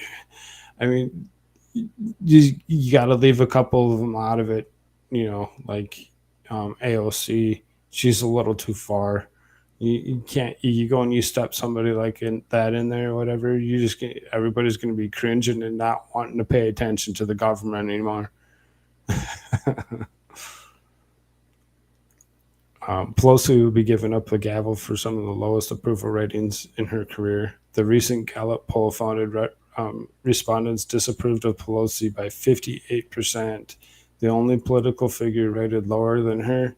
mean, you got to leave a couple of them out of it, like AOC. She's a little too far. You can't. You go and you step somebody like that in there or whatever. You just everybody's going to be cringing and not wanting to pay attention to the government anymore. Pelosi will be giving up the gavel for some of the lowest approval ratings in her career. The recent Gallup poll found respondents disapproved of Pelosi by 58%. The only political figure rated lower than her,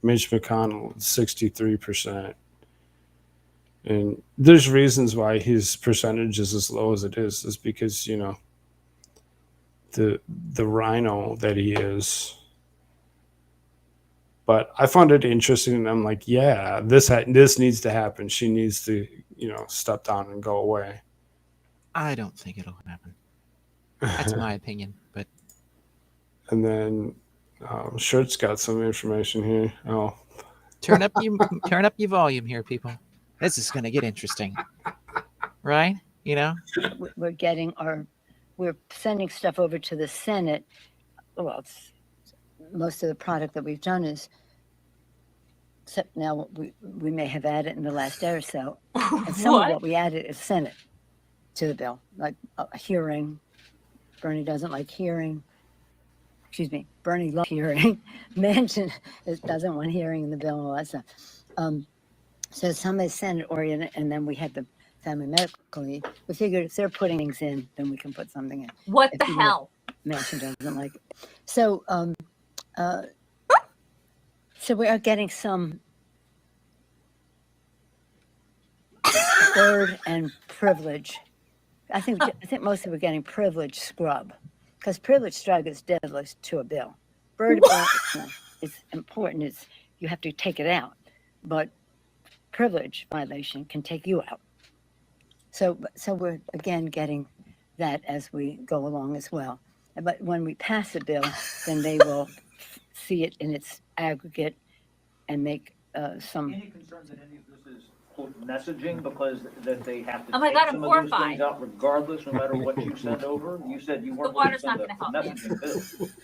Mitch McConnell, 63%. And there's reasons why his percentage is as low as it is because, the rhino that he is. But I found it interesting, and I'm like, yeah, this needs to happen. She needs to, step down and go away. I don't think it'll happen. That's my opinion. But and then Shirt's got some information here. Oh, turn up your volume here, people. This is going to get interesting, right? We're sending stuff over to the Senate. Well, most of the product that we've done is, except now we may have added in the last day or so, and some of what we added is Senate to the bill, like a hearing. Bernie doesn't like hearing. Excuse me, Bernie loves hearing. Manchin doesn't want hearing in the bill and all that stuff. So some is Senate oriented, and then we had the family medical leave. We figured if they're putting things in, then we can put something in. What the hell? Manchin doesn't like it. So, so we are getting some bird and privilege. I think mostly we're getting privilege scrub, because privilege scrub is deadly to a bill. Bird is important. You have to take it out, but privilege violation can take you out. So we're again getting that as we go along as well. But when we pass a bill, then they will see it in its aggregate and make some. Any concerns that any of this is quote messaging because that they have to Oh my take God, some I'm of those horrified. things out regardless, no matter what you send over? You said you weren't going to water's not send a gonna help you. messaging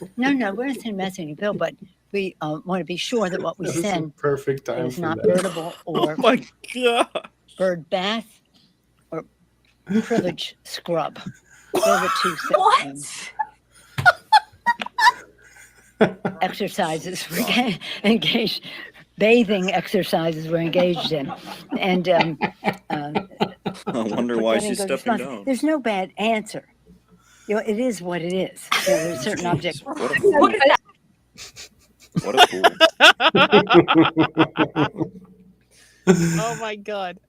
bill. No, we're not sending messaging bill, but we want to be sure that what we this is a send perfect time is for not that. birdable or my God. bird bath or privilege scrub. Those are two What? exercises we're engaged, bathing exercises we're engaged in, and I wonder why getting she's good stepping response. down. There's no bad answer. It is what it is. There's a certain object. What a What is that? What a fool. Oh my God.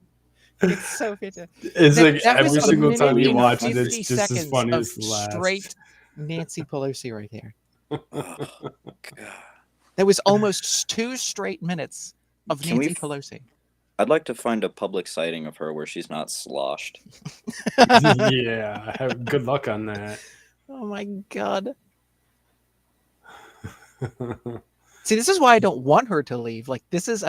It's so fantastic. It's like That was every a single minute time you and watch it, 50 it's just as seconds funny of as the last. straight Nancy Pelosi right there. Oh, God. That was almost 2 straight minutes of Can we Nancy Pelosi. I'd like to find a public sighting of her where she's not sloshed. Yeah, good luck on that. Oh my God. See, this is why I don't want her to leave. Like, this is,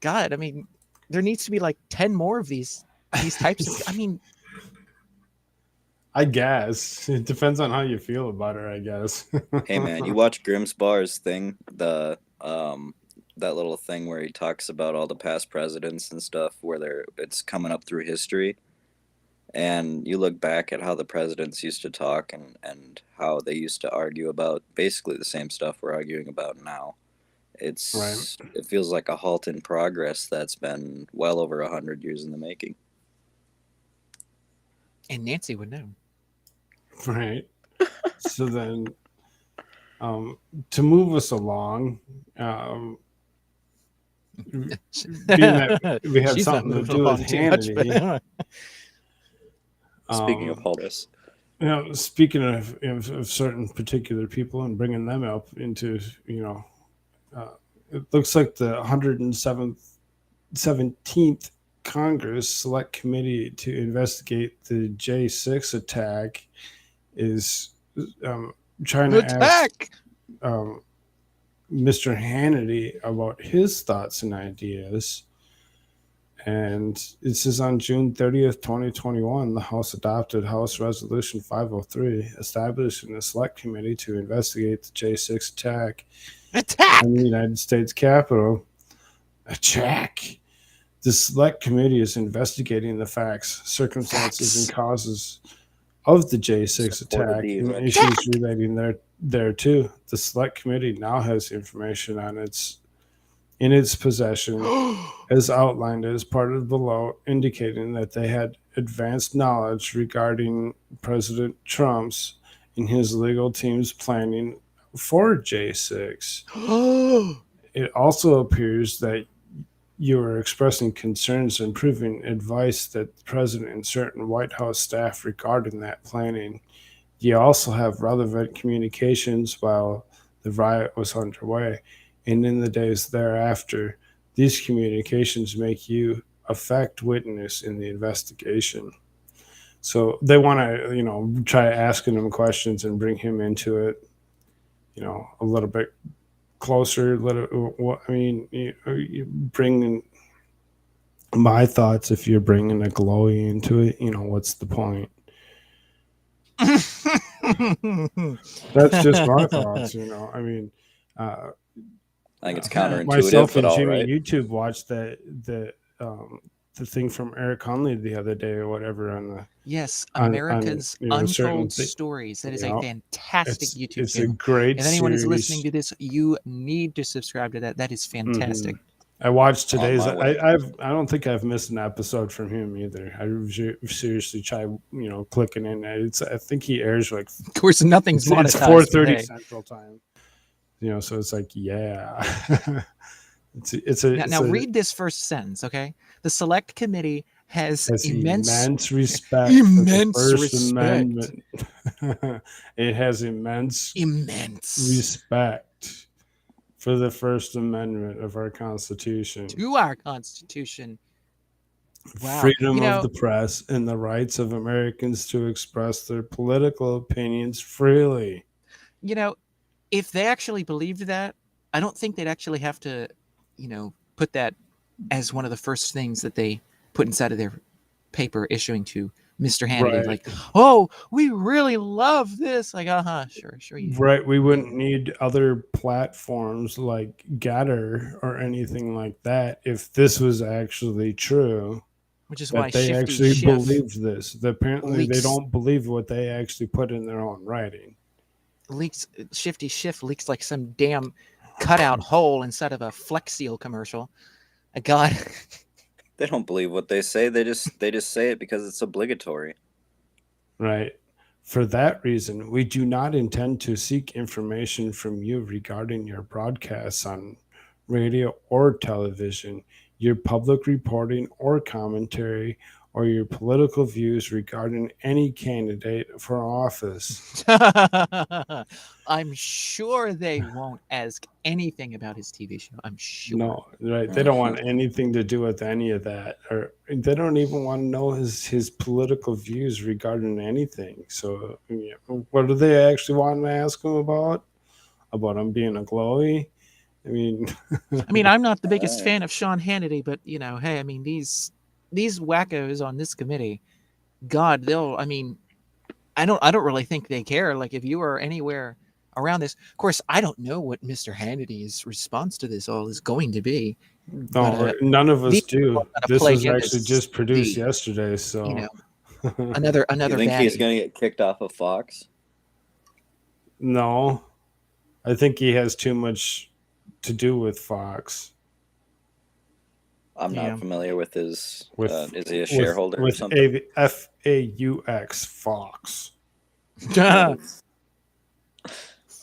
God, there needs to be like 10 more of these types of, I guess it depends on how you feel about her. I guess. Hey man, you watch Grimsbar's thing, the that little thing where he talks about all the past presidents and stuff, where it's coming up through history. And you look back at how the presidents used to talk and how they used to argue about basically the same stuff we're arguing about now. It feels like a halt in progress that's been well over 100 years in the making. And Nancy would know. Right. So then, to move us along, being that we had She's not something to moving do with along too much, Hannity. Speaking of Halderson. Speaking of certain particular people and bringing them up into, it looks like the 117th Congress Select Committee to investigate the J6 attack is trying to ask Mr. Hannity about his thoughts and ideas. And it says on June 30th, 2021, the House adopted House Resolution 503, establishing a select committee to investigate the J6 attack on the United States Capitol. Attack! The select committee is investigating the facts, circumstances, and causes of the J6 attack and issues relating thereto. The select committee now has information in its possession as outlined as part of below, indicating that they had advanced knowledge regarding President Trump's and his legal team's planning for J6. It also appears that you are expressing concerns and proving advice that the president and certain White House staff regarding that planning. You also have relevant communications while the riot was underway, and in the days thereafter. These communications make you a fact witness in the investigation. So they want to, try asking him questions and bring him into it, a little bit closer. You bring my thoughts. If you're bringing a glowy into it, what's the point? That's just my thoughts. I think it's counterintuitive. Myself and but Jimmy right. YouTube watched the thing from Eric Conley the other day or whatever on the America's Untold Stories. That is a fantastic YouTube channel. It's a great If anyone series. is listening to this, you need to subscribe to that. That is fantastic. I watched today's. I don't think I've missed an episode from him either. I seriously try, clicking in. I think he airs like. Of course, nothing's monetized. It's 4:30 Central Time. So it's like, yeah. Now read this first sentence, okay? The Select Committee has immense respect for the First Amendment. It has immense respect for the First Amendment of our Constitution. To our Constitution. Wow. Freedom of the press and the rights of Americans to express their political opinions freely. If they actually believed that, I don't think they'd actually have to, put that as one of the first things that they put inside of their paper issuing to Mr. Hannity. Right. Like, oh, we really love this. Like, sure you do. Right. We wouldn't need other platforms like Gettr or anything like that if this was actually true. Which is why they actually believed this. Apparently, they don't believe what they actually put in their own writing. Shifty Schiff leaks like some damn cutout hole inside of a Flex Seal commercial. God. They don't believe what they say. They just say it because it's obligatory. Right. For that reason, we do not intend to seek information from you regarding your broadcasts on radio or television, your public reporting or commentary, or your political views regarding any candidate for office. I'm sure they won't ask anything about his TV show. I'm sure. No, right. They don't want anything to do with any of that. Or they don't even want to know his political views regarding anything. So what do they actually want to ask him about? About him being a glowy? I'm not the biggest fan of Sean Hannity, but hey, these wackos on this committee, God, I don't really think they care. Like, if you are anywhere around this, of course, I don't know what Mr. Hannity's response to this all is going to be. No, none of us do. This was actually just produced yesterday, so Another You think he's baddie. going to get kicked off of Fox? No, I think he has too much to do with Fox. I'm Yeah. not familiar with his. With Is he a shareholder or with something? FAUX Fox. Nice. At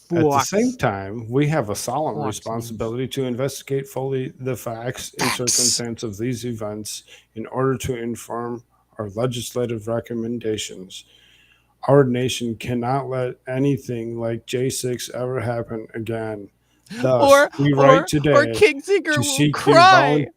the Fox. same time, we have a solemn Fox responsibility to investigate fully the facts and circumstance of these events in order to inform our legislative recommendations. Our nation cannot let anything like J6 ever happen again. Thus, we write or today King Ziegler to will seek cry.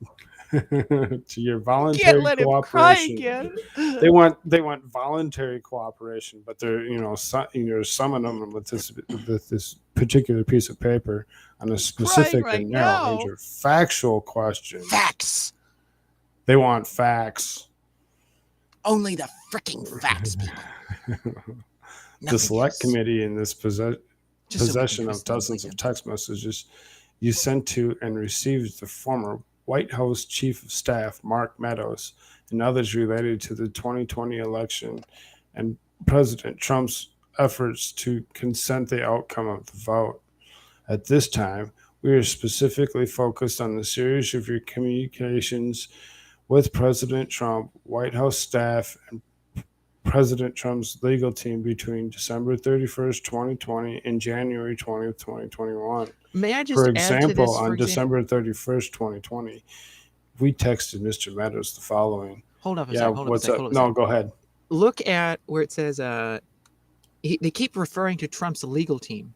to your Can't voluntary let him cry cooperation. again. They want voluntary cooperation, but they're you're summoning them with this particular piece of paper on a Crying specific right and narrow now. range of factual questions. Facts. They want facts. Only the freaking facts, people. The select else. committee in this Just so we can possession of trust them dozens like of text messages you sent to and received the former White House Chief of Staff Mark Meadows and others related to the 2020 election and President Trump's efforts to consent the outcome of the vote. At this time, we are specifically focused on the series of your communications with President Trump, White House staff, and President Trump's legal team between December 31st, 2020 and January 20th, 2021. May I just For add to example, this? on December 31st, 2020, we texted Mr. Meadows the following. Hold up a Yeah, sec. Hold up a what's sec. up? Hold up a No, sec. go ahead. Look at where it says they keep referring to Trump's legal team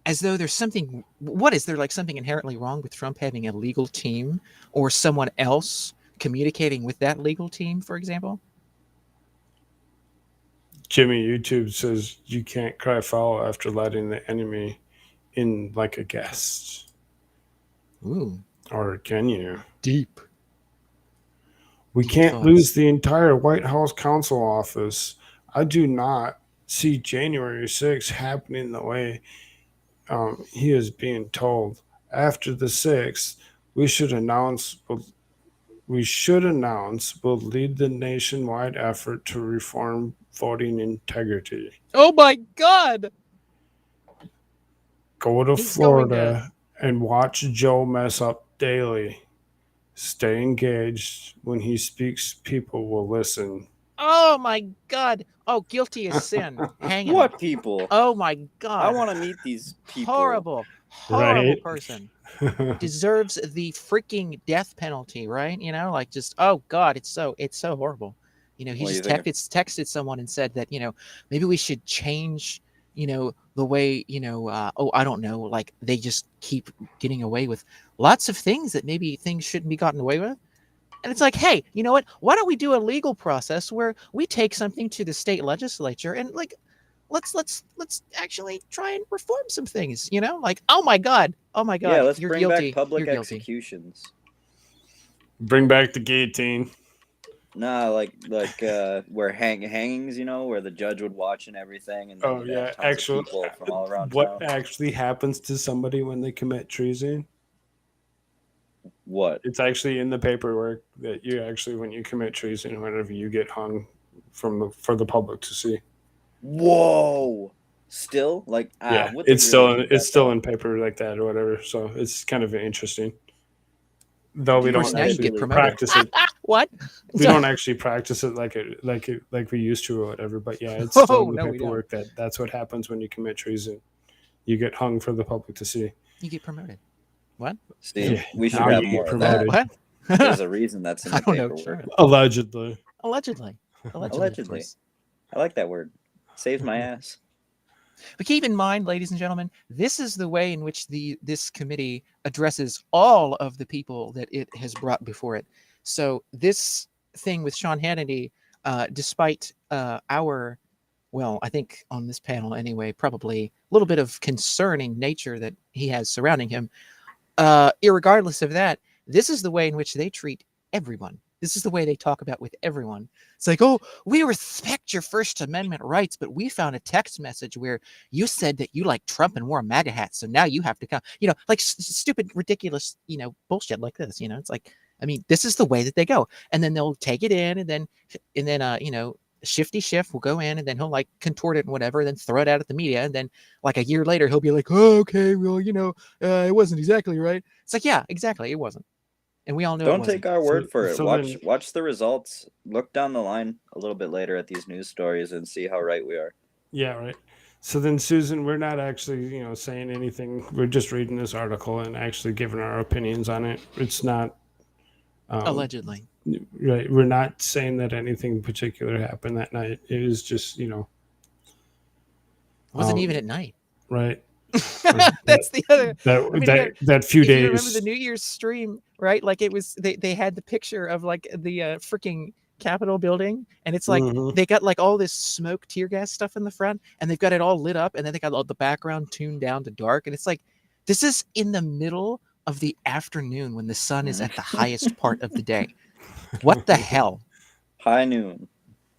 as though there's something. What is there, like something inherently wrong with Trump having a legal team or someone else communicating with that legal team, for example? Jimmy YouTube says you can't cry foul after letting the enemy in like a guest. Ooh, Or can you? deep. We Deep can't thoughts. lose the entire White House counsel office. I do not see January 6th happening the way he is being told. After the 6th, we should announce we'll lead the nationwide effort to reform voting integrity. Oh my God! Go to He's going to. Florida and watch Joe mess up daily. Stay engaged. When he speaks, people will listen. Oh my God! Oh, guilty as sin. Hanging. What people? Oh my God! I want to meet these people. Horrible Right? person. Deserves the freaking death penalty, right? You know, like just oh God, it's so horrible. You know, he What do you just think? texted someone and said that, you know, maybe we should change, you know, the way, you know, I don't know, like they just keep getting away with lots of things that maybe things shouldn't be gotten away with. And it's like, hey, you know what? Why don't we do a legal process where we take something to the state legislature and like let's actually try and reform some things, you know? Like, oh my God, Yeah, let's you're bring guilty. back public You're guilty. executions. Bring back the guillotine. Nah, like where hangings, you know, where the judge would watch and everything, and then Oh you'd have yeah, tons actually, of people from all around what town. actually happens to somebody when they commit treason? What? It's actually in the paperwork that you actually, when you commit treason, whenever you get hung for the public to see. Whoa! Still, like, Yeah, would they it's really do that, still though? in paper like that or whatever. So it's kind of interesting. Though we Of Of course, don't now you actually get promoted. practice it. What? We don't actually practice it like we used to or whatever. But yeah, it's still Oh in the no, we don't. paperwork that's what happens when you commit treason. You get hung for the public to see. You get promoted. What? See, Yeah, we should now have you more get of that. promoted. What? There's a reason that's in I the don't know. paperwork. Sure. Allegedly. Allegedly. Of Allegedly. course. I like that word. Saves my ass. But keep in mind, ladies and gentlemen, this is the way in which this committee addresses all of the people that it has brought before it. So this thing with Sean Hannity, despite our, well, I think on this panel anyway, probably a little bit of concerning nature that he has surrounding him, irregardless of that, this is the way in which they treat everyone. This is the way they talk about with everyone. It's like, oh, we respect your First Amendment rights, but we found a text message where you said that you like Trump and wore a MAGA hat, so now you have to come. You know, like stupid, ridiculous, you know, bullshit like this. You know, it's like, I mean, this is the way that they go, and then they'll take it in, and then, you know, Shifty Schiff will go in and then he'll like contort it and whatever, then throw it out at the media, and then like a year later he'll be like, "Oh, okay, well, it wasn't exactly right." It's like, yeah, exactly, it wasn't, and we all know it Don't wasn't. take our word for it. So Watch the results. Look down the line a little bit later at these news stories and see how right we are. Yeah, right. So then, Susan, we're not actually, saying anything. We're just reading this article and actually giving our opinions on it. It's not Allegedly. right. We're not saying that anything particular happened that night. It is just, It wasn't even um, at night. right. That's the other. I mean, again, that few if days. you remember the New Year's stream, right? Like it was, they had the picture of like the freaking Capitol building, and it's like Mhm. they got like all this smoke, tear gas stuff in the front, and they've got it all lit up, and then they got all the background tuned down to dark, and it's like this is in the middle of the afternoon when the sun is at the highest part of the day. What the hell? High noon.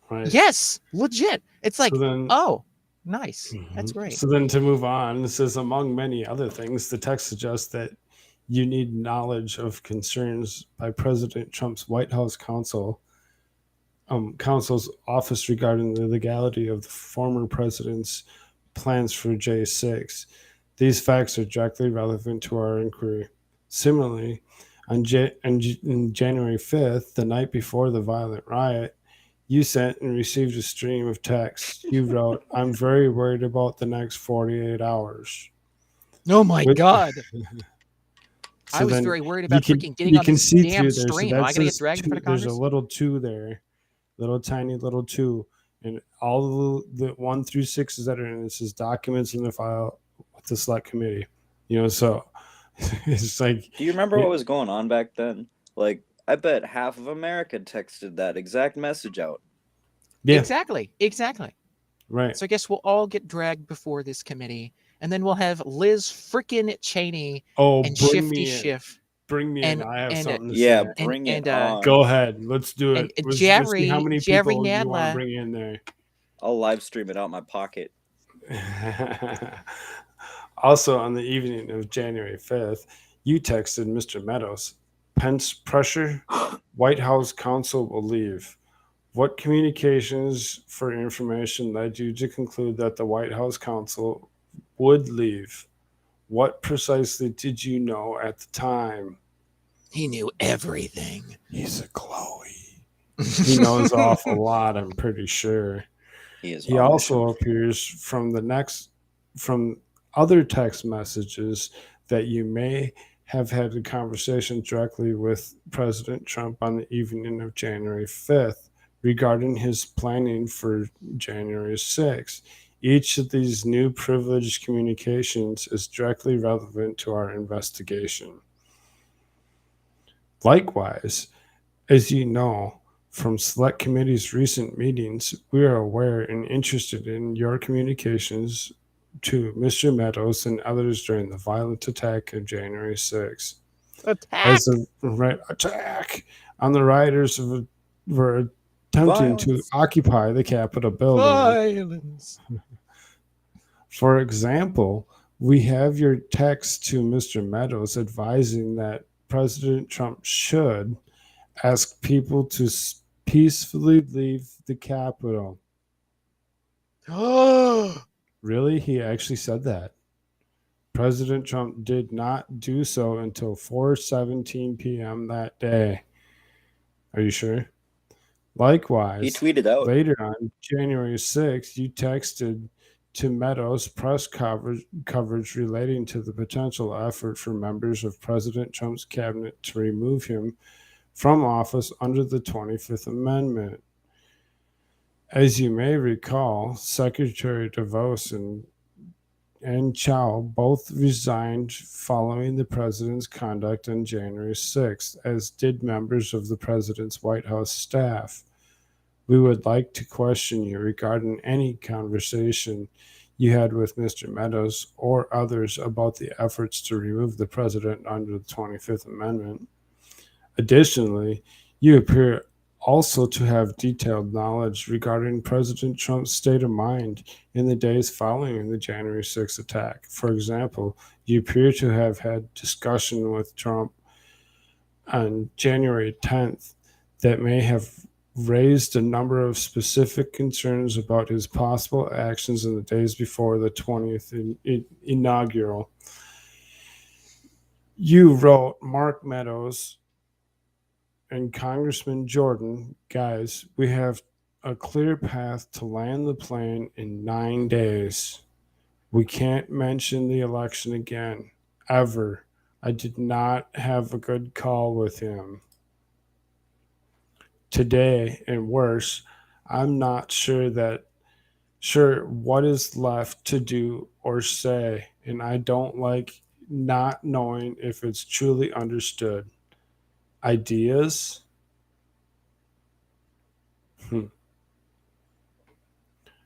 Right. Yes, legit. It's like, So then, oh, nice. That's Mhm. great. So then, to move on, this is among many other things. The text suggests that you need knowledge of concerns by President Trump's White House counsel's office regarding the legality of the former president's plans for J6. These facts are directly relevant to our inquiry. Similarly, on January 5th, the night before the violent riot, you sent and received a stream of texts. You wrote, "I'm very worried about the next 48 hours." Oh my With- God. I So was then very worried you about can freaking getting you on can this see damn through there. So stream. Am I that gonna get says dragged in front of there's a Congress? little 2 there, little tiny little 2, and all the 1 through 6s that are in this is documents in the file with the select committee. So it's like, Do you remember Yeah. what was going on back then? Like, I bet half of America texted that exact message out. yeah, Exactly. right. So I guess we'll all get dragged before this committee, and then we'll have Liz frickin' Cheney Oh, and bring Shifty me in. Schiff Bring me and in. I have and something to Yeah, say. and bring it and on. Go ahead. Let's do and it. Let's see how many Jerry people you want to Nadler. bring in there. I'll live stream it out my pocket. Also, on the evening of January 5th, you texted Mr. Meadows, "Pence pressure, White House counsel will leave. What communications for information led you to conclude that the White House counsel would leave? What precisely did you know at the time?" He knew everything. He's a Chloe. He knows an awful lot, I'm pretty sure. He also appears from other text messages that you may have had a conversation directly with President Trump on the evening of January 5th regarding his planning for January 6th. Each of these new privileged communications is directly relevant to our investigation. Likewise, as you know, from Select Committee's recent meetings, we are aware and interested in your communications to Mr. Meadows and others during the violent attack of January 6th. Attack on the rioters were attempting to occupy the Capitol building. Violence. For example, we have your text to Mr. Meadows advising that President Trump should ask people to peacefully leave the Capitol. Really? He actually said that. President Trump did not do so until 4:17 p.m. that day. Are you sure? Likewise, He tweeted out later on January 6th, you texted to Meadows press coverage relating to the potential effort for members of President Trump's cabinet to remove him from office under the 25th Amendment. As you may recall, Secretary DeVos and Chow both resigned following the president's conduct on January 6th, as did members of the president's White House staff. We would like to question you regarding any conversation you had with Mr. Meadows or others about the efforts to remove the president under the 25th Amendment. Additionally, you appear also to have detailed knowledge regarding President Trump's state of mind in the days following the January 6th attack. For example, you appear to have had discussion with Trump on January 10th that may have raised a number of specific concerns about his possible actions in the days before the 20th inaugural. You wrote, Mark Meadows and Congressman Jordan, guys, we have a clear path to land the plane in 9 days. We can't mention the election again, ever. I did not have a good call with him. Today, and worse, I'm not sure what is left to do or say, and I don't like not knowing if it's truly understood. Ideas?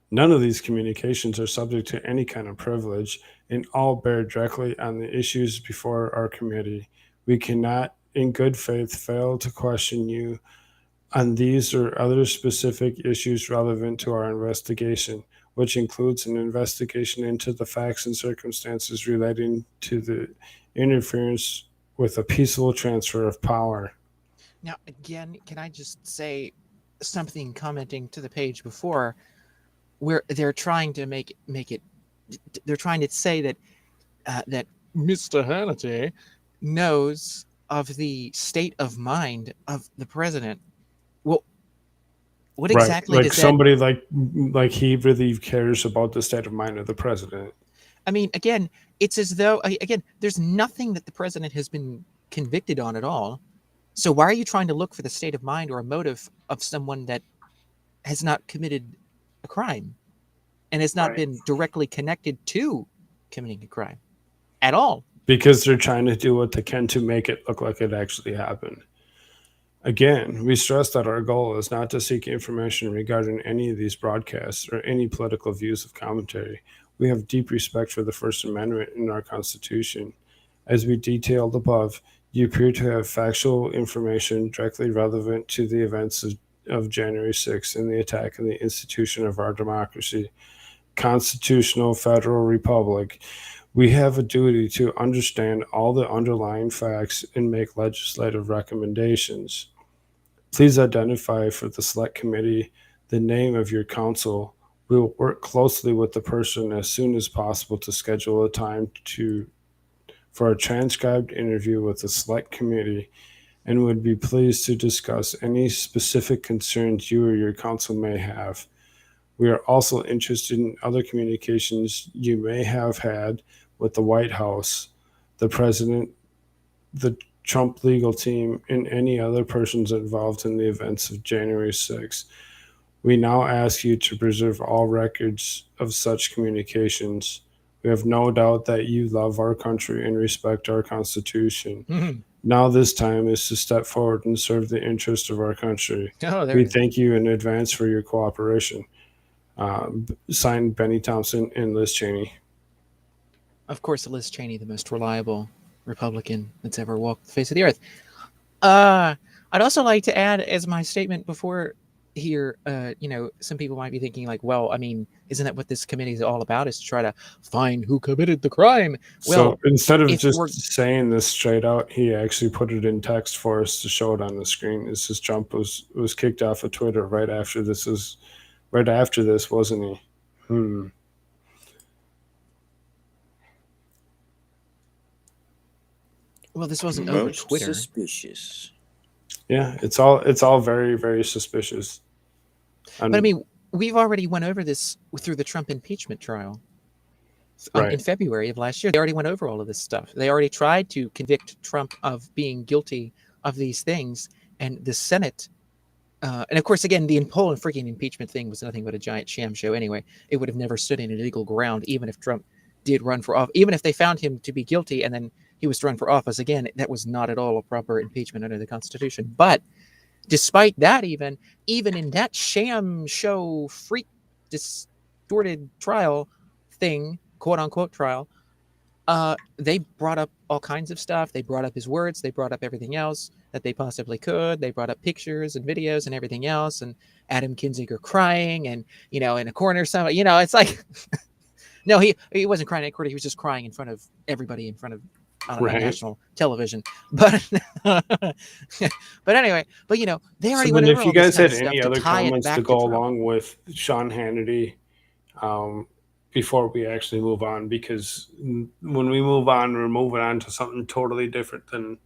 None of these communications are subject to any kind of privilege, and all bear directly on the issues before our committee. We cannot, in good faith, fail to question you on these or other specific issues relevant to our investigation, which includes an investigation into the facts and circumstances relating to the interference with a peaceful transfer of power. Now, again, can I just say something commenting to the page before, where they're trying to make it, they're trying to say that that Mr. Hannity knows of the state of mind of the president. Well, what exactly does somebody like he really cares about the state of mind of the president? I mean, again, it's as though, again, there's nothing that the president has been convicted on at all. So why are you trying to look for the state of mind or a motive of someone that has not committed a crime and has not been directly connected to committing a crime at all? Because they're trying to do what they can to make it look like it actually happened. Again, we stress that our goal is not to seek information regarding any of these broadcasts or any political views of commentary. We have deep respect for the First Amendment in our Constitution. As we detailed above, you appear to have factual information directly relevant to the events of January 6th and the attack on the institution of our democracy, constitutional federal republic. We have a duty to understand all the underlying facts and make legislative recommendations. Please identify for the Select Committee the name of your counsel. We will work closely with the person as soon as possible to schedule a time for a transcribed interview with the Select Committee, and would be pleased to discuss any specific concerns you or your counsel may have. We are also interested in other communications you may have had with the White House, the President, the Trump legal team, and any other persons involved in the events of January 6th. We now ask you to preserve all records of such communications. We have no doubt that you love our country and respect our Constitution. Mm-hmm. Now this time is to step forward and serve the interest of our country. We thank you in advance for your cooperation. Signed, Benny Thompson and Liz Cheney. Of course, Liz Cheney, the most reliable Republican that's ever walked the face of the earth. I'd also like to add, as my statement before here, some people might be thinking like, well, I mean, isn't that what this committee is all about, is to try to find who committed the crime? Well, so instead of just saying this straight out, he actually put it in text for us to show it on the screen. This is Trump was kicked off of Twitter right after this, wasn't he? Well, this wasn't over Twitter. Suspicious. Yeah, it's all very, very suspicious. But I mean, we've already went over this through the Trump impeachment trial in February of last year. They already went over all of this stuff. They already tried to convict Trump of being guilty of these things, and the Senate. And of course, again, the whole freaking impeachment thing was nothing but a giant sham show anyway. It would have never stood in legal ground, even if Trump did run for office. Even if they found him to be guilty and then he was to run for office again, that was not at all a proper impeachment under the Constitution. But despite that, even in that sham show, freak, distorted trial thing, quote unquote trial, they brought up all kinds of stuff. They brought up his words. They brought up everything else that they possibly could. They brought up pictures and videos and everything else, and Adam Kinzinger crying and, in a corner somewhere, it's like, no, he wasn't crying in court. He was just crying in front of everybody, in front of on Right. national television. But but anyway, but they already So went then, over if all you this guys kind had of stuff any to other tie it comments to back to go Trump. along with Sean Hannity, before we actually move on, because when we move on, we're moving on to something totally different than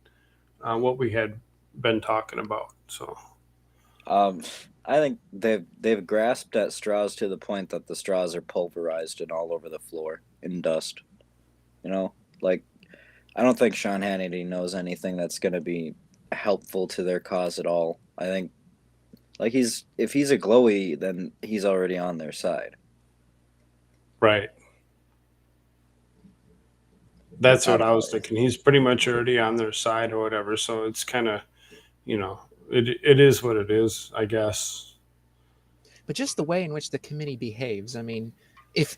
what we had been talking about. So I think they've grasped at straws to the point that the straws are pulverized and all over the floor in dust. Like I don't think Sean Hannity knows anything that's going to be helpful to their cause at all. I think like if he's a glowy, then he's already on their side. right, that's I what don't I was know. thinking. He's pretty much already on their side or whatever. So it's kind of, it is what it is, I guess. But just the way in which the committee behaves, I mean, if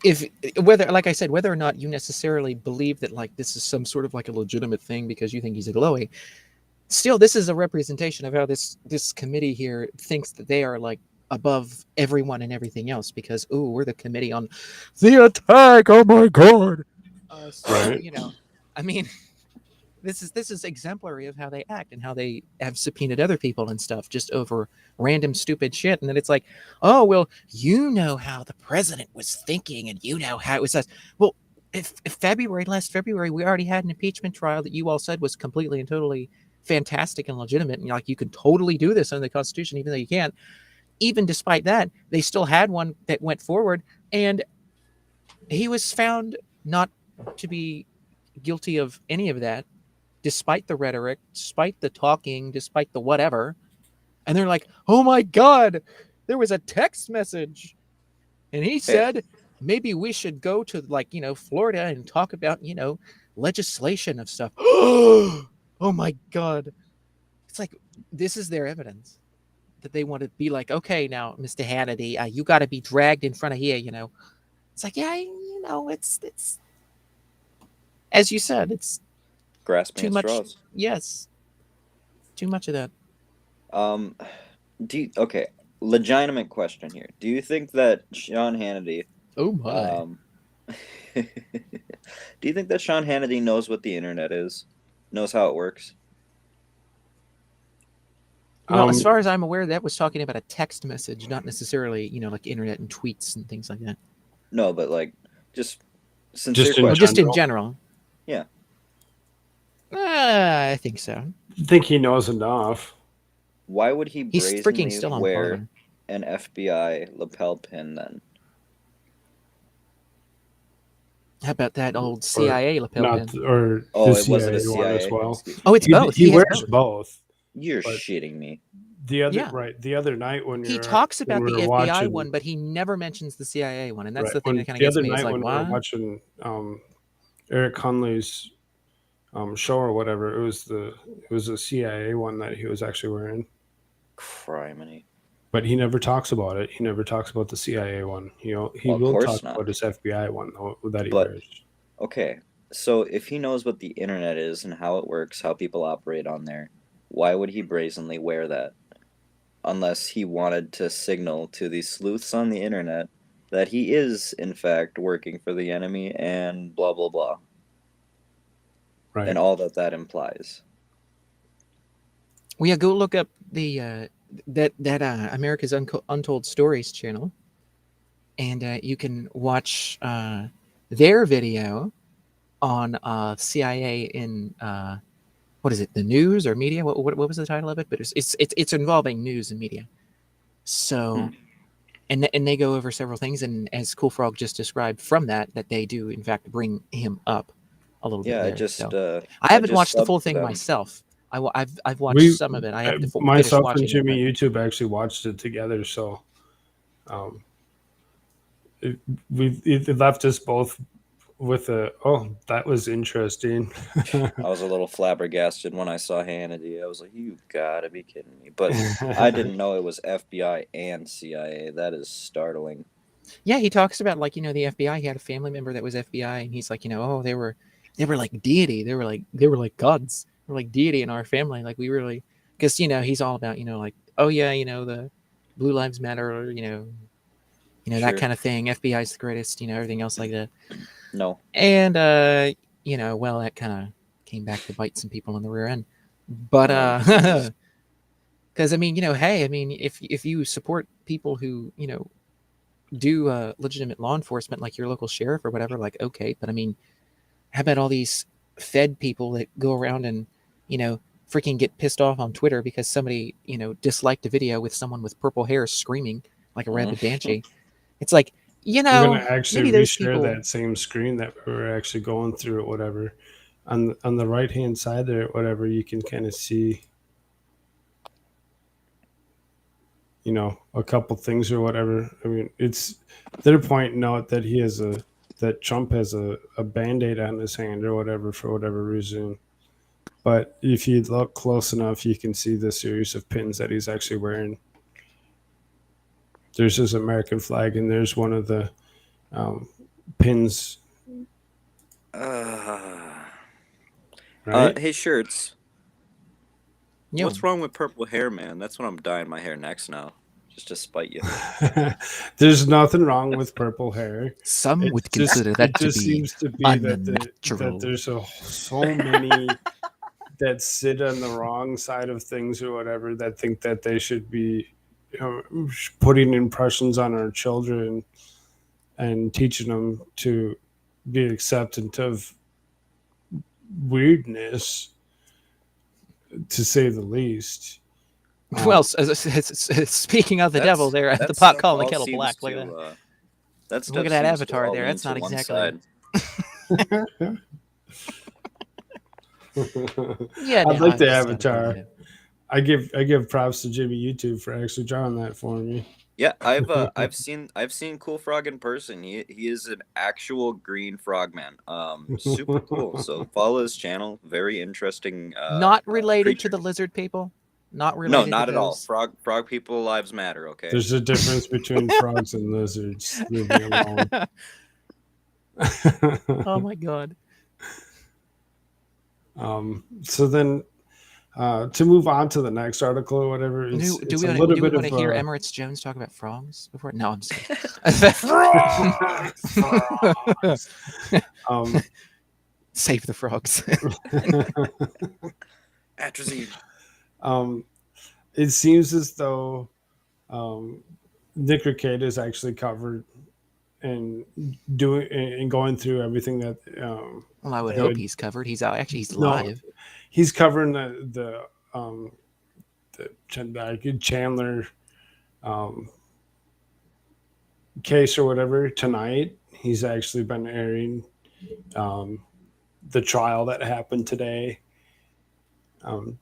whether, like I said, whether or not you necessarily believe that like this is some sort of like a legitimate thing because you think he's a glowy, still this is a representation of how this committee here thinks that they are like above everyone and everything else because we're the committee on the attack. Oh my god. So Right. I mean, this is exemplary of how they act and how they have subpoenaed other people and stuff just over random stupid shit. And then it's like, oh well, how the president was thinking, and how it was us. Well, if last February, we already had an impeachment trial that you all said was completely and totally fantastic and legitimate, and like you could totally do this under the Constitution, even though you can't. Even despite that, they still had one that went forward, and he was found not to be guilty of any of that, despite the rhetoric, despite the talking, despite the whatever. And they're like, oh my God, there was a text message. And he said, maybe we should go to Florida and talk about, legislation of stuff. Oh my God. It's like, this is their evidence that they want to be like, okay, now, Mr. Hannity, you got to be dragged in front of here, It's like, yeah, it's, as you said, it's Grasping too at much. straws. Yes. Too much of that. Okay, legitimate question here. Do you think that Sean Hannity Oh my. do you think that Sean Hannity knows what the internet is? Knows how it works? Well, as far as I'm aware, that was talking about a text message, not necessarily, like internet and tweets and things like that. No, but like just sincere Just in question. Just in general. Yeah. I think so. I think he knows enough. Why would he He's freaking brazenly still on wear Parler. an FBI lapel pin then? How about that old CIA lapel pin? Or Oh, the it wasn't a CIA one as CIA. well. Oh, it's both. He has wears both. both. You're But shitting me. The other Yeah. the other night when He talks about the FBI one, but he never mentions the CIA one, and that's the thing that kind of gets me. It's like, when we why? were watching Eric Hunley's show or whatever, it was a CIA one that he was actually wearing. Criminy. But he never talks about it. He never talks about the CIA one. He will talk about his FBI one that he wears. Okay, so if he knows what the internet is and how it works, how people operate on there, why would he brazenly wear that? Unless he wanted to signal to the sleuths on the internet that he is, in fact, working for the enemy and blah, blah, blah. Right. And all that implies. Well, yeah, go look up the that America's Untold Stories channel, and you can watch their video on CIA in what is it, the news or media? What was the title of it? But it's involving news and media. So, and they go over several things, and as Koolfrogg just described from that they do in fact bring him up a little bit. Yeah, I haven't watched the full thing myself. I've watched some of it. I have to myself finish and Jimmy it, YouTube actually watched it together, so it left us both with that was interesting. I was a little flabbergasted when I saw Hannity. I was like, you gotta be kidding me. But I didn't know it was FBI and CIA. That is startling. Yeah, he talks about the FBI. He had a family member that was FBI, and he's like, they were like deity. They were like gods. They were like deity in our family. Like we really, because he's all about like, oh yeah, the Blue Lives Matter, or sure. That kind of thing. FBI's the greatest. Everything else like that. No. And well, that kind of came back to bite some people in the rear end. But because I mean, hey, I mean, if you support people who do legitimate law enforcement, like your local sheriff or whatever, like okay, but I mean, how about all these Fed people that go around and freaking get pissed off on Twitter because somebody disliked a video with someone with purple hair screaming like a rabid banshee? It's like I'm gonna actually maybe those reshare people. that same screen that we were actually going through or whatever. On the right hand side there, whatever, you can kind of see, a couple things or whatever. I mean, they're pointing out that that Trump has a Band-Aid on his hand or whatever for whatever reason. But if you look close enough, you can see the series of pins that he's actually wearing. There's his American flag, and there's one of the pins. Right? Hey, Shirts. Yo. What's wrong with purple hair, man? That's what I'm dyeing my hair next now, just to spite you. There's nothing wrong with purple hair. Some would consider that to be seems to be that there's so many that sit on the wrong side of things or whatever that think that they should be putting impressions on our children and teaching them to be acceptant of weirdness, to say the least. Well, speaking of the devil there, the pot calling the kettle black. Look at that. Look at that avatar there. That's not exactly. Yeah, I'd like the avatar. I give props to Jimmy YouTube for actually drawing that for me. Yeah, I've seen Koolfrogg in person. He is an actual green frogman. Super cool. So follow his channel. Very interesting. Not related creature. to the lizard people. Not related. No, not to at all. those. Frog people lives matter. Okay. There's a difference between frogs and lizards. Leave me alone. Oh my god. So then, to move on to the next article or whatever, Do it's we a want little bit to of hear Emirates Jones talk about frogs before? No, I'm just frogs. Save the frogs. Atrazine. It seems as though Nick Ricade is actually covered and going through everything that. Well, I would hope he's covered. He's out. Actually, he's live. He's covering the Chandler case or whatever tonight. He's actually been airing the trial that happened today,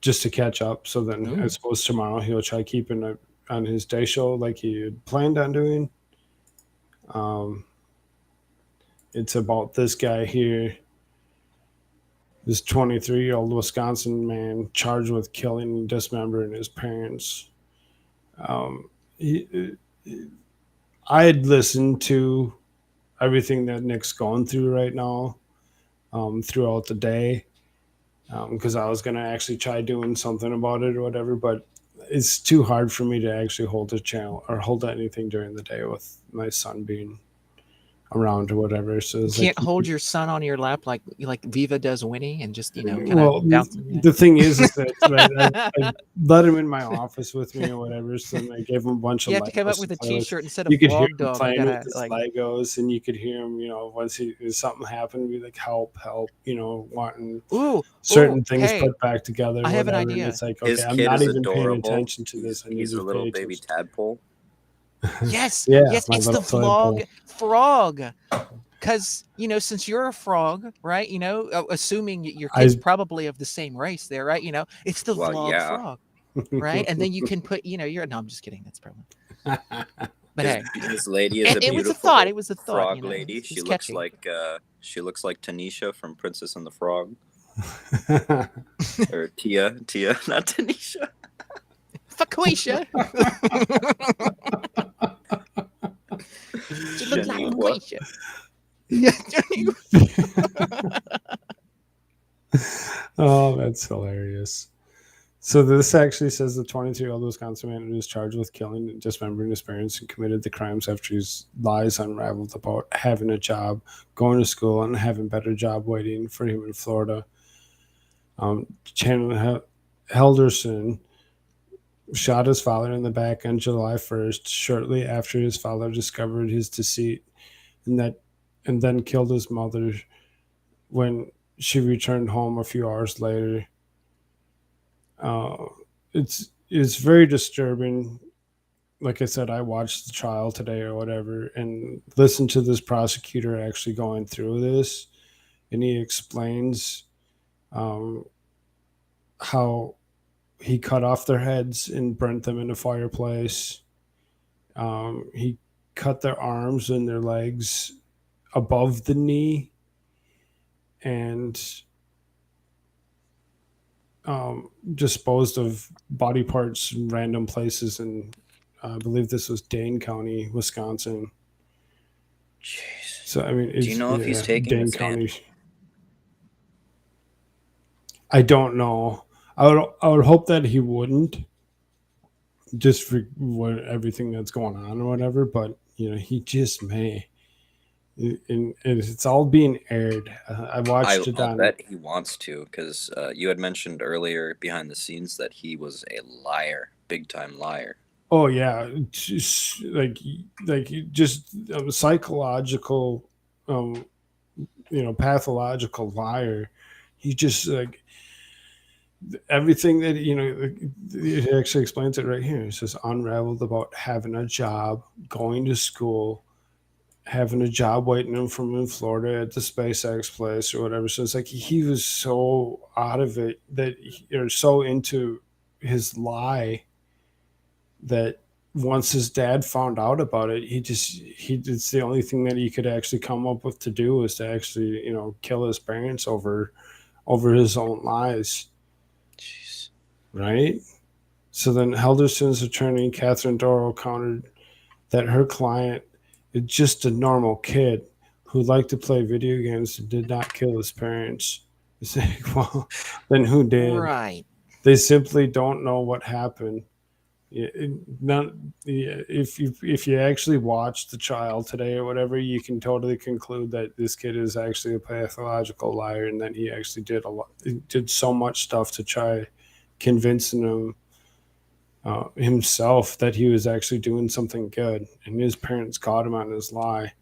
just to catch up. So then I suppose tomorrow he'll try keeping it on his day show like he had planned on doing. It's about this guy here, this 23-year-old Wisconsin man charged with killing and dismembering his parents. I had listened to everything that Nick's going through right now throughout the day, because I was going to actually try doing something about it or whatever, but it's too hard for me to actually hold a channel or hold anything during the day with my son being around or whatever. So you can't hold your son on your lap like Viva does Winnie and just kind of bounce him. The thing is that I let him in my office with me or whatever. So I gave him a bunch of. You have to come up with a T-shirt instead of you could hear Vlog him Dog. playing with his Legos, and you could hear him. Once something happened, be like, "Help! Wanting certain things put back together." I have an idea. And it's like, okay, I'm not even paying attention to this. He's a little baby tadpole. Yes, yeah, yes, it's the Vlog Frog. Because, since you're a frog, right, assuming your kid's probably of the same race there, right, it's the Vlog Frog, right? And then you can put, no, I'm just kidding. That's probably. But hey. This lady is a beautiful it was a thought, frog lady. She looks like Tanisha from Princess and the Frog. Or Tia, not Tanisha. Faquisha. She looks like Faquisha. Oh, that's hilarious. So this actually says the 23-year-old Wisconsin man who was charged with killing and dismembering his parents and committed the crimes after his lies unraveled about having a job, going to school, and having a better job waiting for him in Florida. Chandler Halderson shot his father in the back on July 1st, shortly after his father discovered his deceit, and then killed his mother when she returned home a few hours later. It's very disturbing. Like I said, I watched the trial today or whatever, and listened to this prosecutor actually going through this, and he explains um, how he cut off their heads and burnt them in a fireplace. He cut their arms and their legs above the knee, and disposed of body parts in random places in, I believe this was Dane County, Wisconsin. Jeez. So I mean, Do you know if he's taking the Dane stand? County? I don't know. I would hope that he wouldn't, just for everything that's going on or whatever. But he just may, and it's all being aired. I watched it I'll on. bet he wants to, because you had mentioned earlier behind the scenes that he was a liar, big time liar. Oh yeah, just like just a psychological, pathological liar. He just everything that it actually explains it right here. It says unraveled about having a job, going to school, having a job waiting him from in Florida at the SpaceX place or whatever. So it's like he was so out of it or so into his lie that once his dad found out about it, it's the only thing that he could actually come up with to do was to actually kill his parents over his own lies. Jeez. Right? So then Halderson's attorney, Catherine Dorrell, countered that her client is just a normal kid who liked to play video games and did not kill his parents. It's like, well, then who did? Right. They simply don't know what happened. If you actually watch the trial today or whatever, you can totally conclude that this kid is actually a pathological liar, and that he actually did so much stuff to try convincing him himself that he was actually doing something good, and his parents caught him on his lie.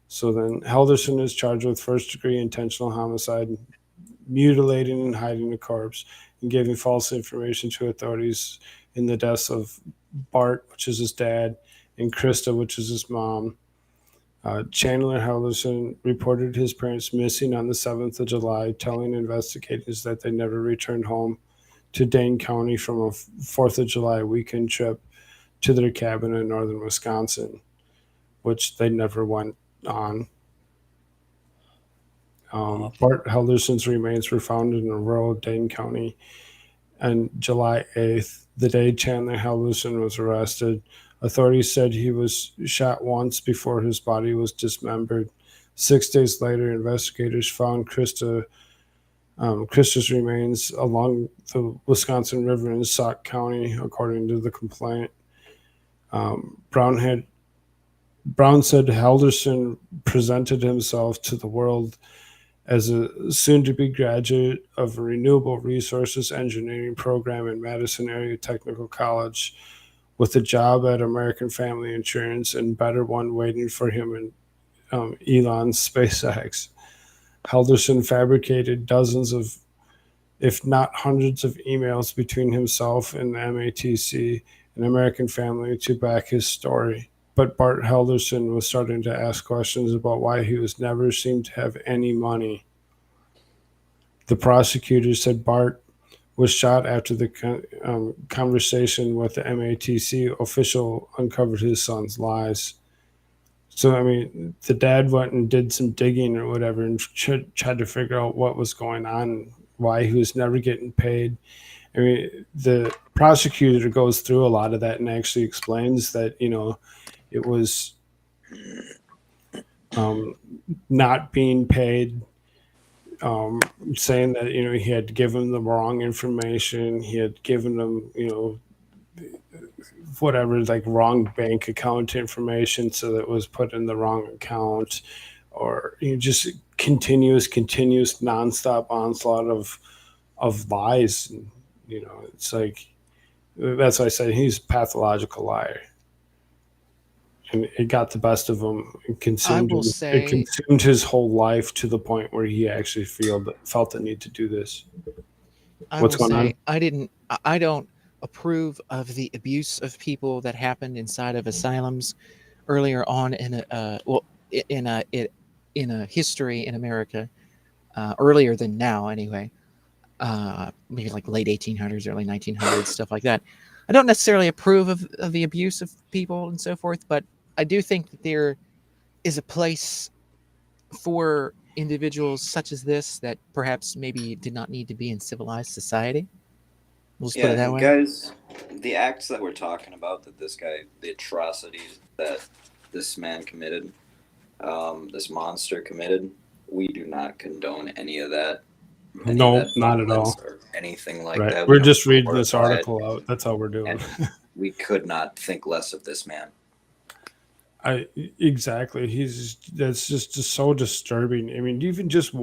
So then Halderson is charged with first-degree intentional homicide, mutilating and hiding a corpse, and giving false information to authorities in the deaths of Bart, which is his dad, and Krista, which is his mom. Chandler Halderson reported his parents missing on the 7th of July, telling investigators that they never returned home to Dane County from a 4th of July weekend trip to their cabin in northern Wisconsin, which they never went on. Bart Halderson's remains were found in rural Dane County on July 8th, the day Chandler Halderson was arrested. Authorities said he was shot once before his body was dismembered. 6 days later, investigators found Krista's remains along the Wisconsin River in Sauk County, according to the complaint. Brown said Halderson presented himself to the world as a soon-to-be graduate of a renewable resources engineering program in Madison Area Technical College, with a job at American Family Insurance and better one waiting for him in Elon's SpaceX. Halderson fabricated dozens of, if not hundreds of emails between himself and the MATC and American Family to back his story. But Bart Halderson was starting to ask questions about why he was never seemed to have any money. The prosecutor said Bart was shot after the conversation with the MATC official uncovered his son's lies. So, I mean, the dad went and did some digging or whatever and tried to figure out what was going on, why he was never getting paid. I mean, the prosecutor goes through a lot of that and actually explains that, it was not being paid, saying that, he had given them the wrong information. He had given them, whatever, like wrong bank account information, so that it was put in the wrong account, or just continuous nonstop onslaught of of lies. And, it's like, that's why I said he's a pathological liar. And it got the best of him. It consumed will him. It say- consumed his whole life to the point where he actually felt the need to do this. What's going on? I don't approve of the abuse of people that happened inside of asylums earlier on in a history in America, earlier than now anyway. Maybe like late 1800s, early 1900s, stuff like that. I don't necessarily approve of the abuse of people and so forth, but I do think that there is a place for individuals such as this that perhaps maybe did not need to be in civilized society. We'll just put it that way. Guys, the acts that we're talking about, that this guy, the atrocities that this man committed, this monster committed, we do not condone any of that. No, not at all. Or anything like Right. that. We're We just are reading this horrified, article out. That's all we're doing. and we could not think less of this man. Exactly. That's just so disturbing. I mean, even just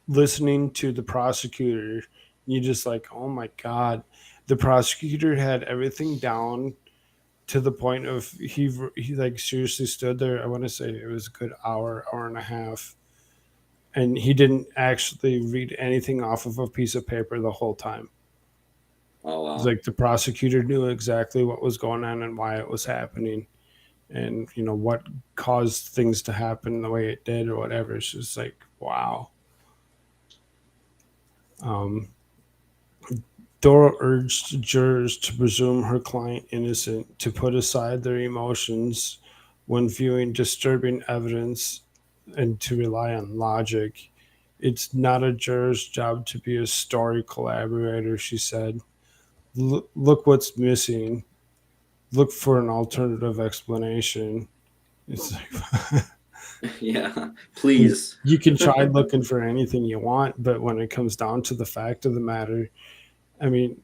listening to the prosecutor, you just like, oh my God. The prosecutor had everything down to the point of he like seriously stood there. I want to say it was a good hour and a half. And he didn't actually read anything off of a piece of paper the whole time. Oh, wow. It's like the prosecutor knew exactly what was going on and why it was happening. And what caused things to happen the way it did or whatever. It's just like, wow. Dora urged jurors to presume her client innocent, to put aside their emotions when viewing disturbing evidence, and to rely on logic. It's not a juror's job to be a story collaborator, she said. Look what's missing. Look for an alternative explanation. It's like, yeah, please. You can try looking for anything you want, but when it comes down to the fact of the matter, I mean,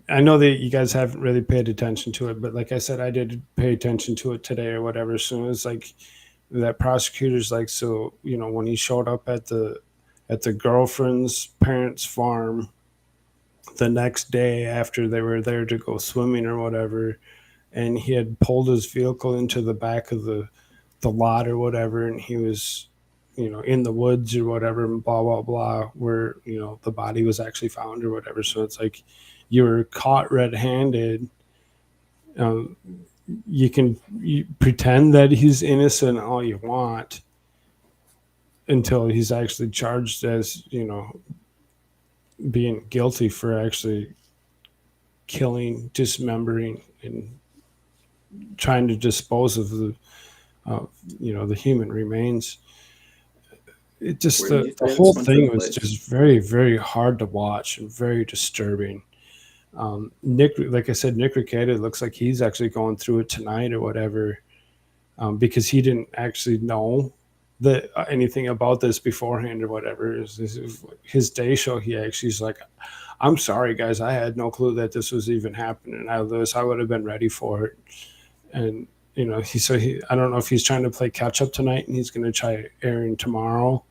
I know that you guys haven't really paid attention to it, but like I said, I did pay attention to it today or whatever. As soon as like that prosecutor's like, so when he showed up at the girlfriend's parents' farm the next day after they were there to go swimming or whatever, and he had pulled his vehicle into the back of the lot or whatever, and he was in the woods or whatever, and blah blah blah, where the body was actually found or whatever. So it's like you were caught red-handed. You can pretend that he's innocent all you want until he's actually charged as being guilty for actually killing, dismembering, and trying to dispose of the the human remains. It just the whole thing was just very, very hard to watch and very disturbing. Nick, like I said, Nick Ricada looks like he's actually going through it tonight or whatever, because he didn't actually know that anything about this beforehand or whatever. His day show, he actually's like, I'm sorry guys, I had no clue that this was even happening. I would have been ready for it. And I don't know if he's trying to play catch up tonight and he's going to try airing tomorrow.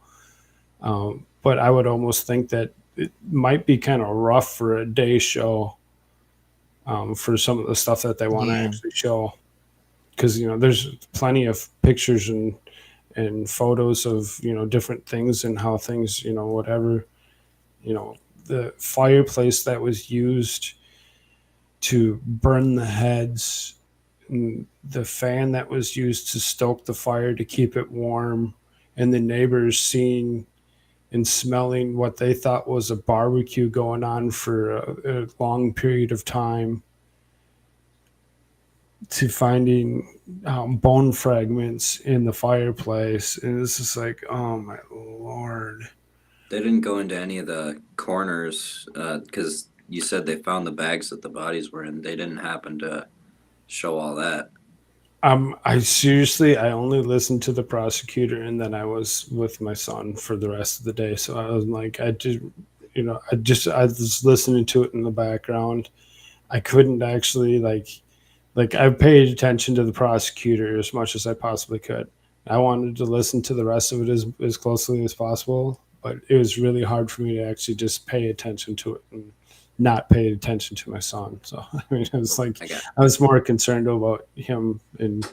But I would almost think that it might be kind of rough for a day show, for some of the stuff that they want to actually show. Because, there's plenty of pictures and photos of, different things and how things, whatever, the fireplace that was used to burn the heads, and the fan that was used to stoke the fire to keep it warm, and the neighbors seeing and smelling what they thought was a barbecue going on for a long period of time, to finding bone fragments in the fireplace. And it's just like, oh my Lord. They didn't go into any of the corners because you said they found the bags that the bodies were in. They didn't happen to show all that. I only listened to the prosecutor, and then I was with my son for the rest of the day. So I was like, I was listening to it in the background. I couldn't actually like I paid attention to the prosecutor as much as I possibly could. I wanted to listen to the rest of it as closely as possible, but it was really hard for me to actually just pay attention to it and not pay attention to my son. So I mean, it was like I was more concerned about him and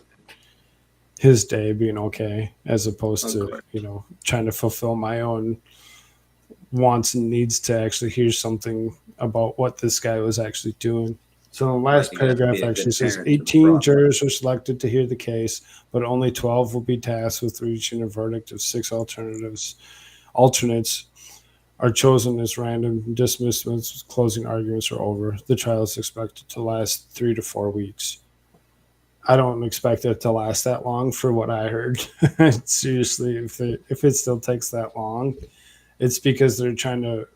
his day being okay, as opposed to trying to fulfill my own wants and needs to actually hear something about what this guy was actually doing. So the last paragraph actually says 18 jurors are selected to hear the case, but only 12 will be tasked with reaching a verdict of 6 alternates are chosen as random. Dismissals, closing arguments are over. The trial is expected to last 3 to 4 weeks. I don't expect it to last that long for what I heard. Seriously, if it still takes that long, it's because they're trying to,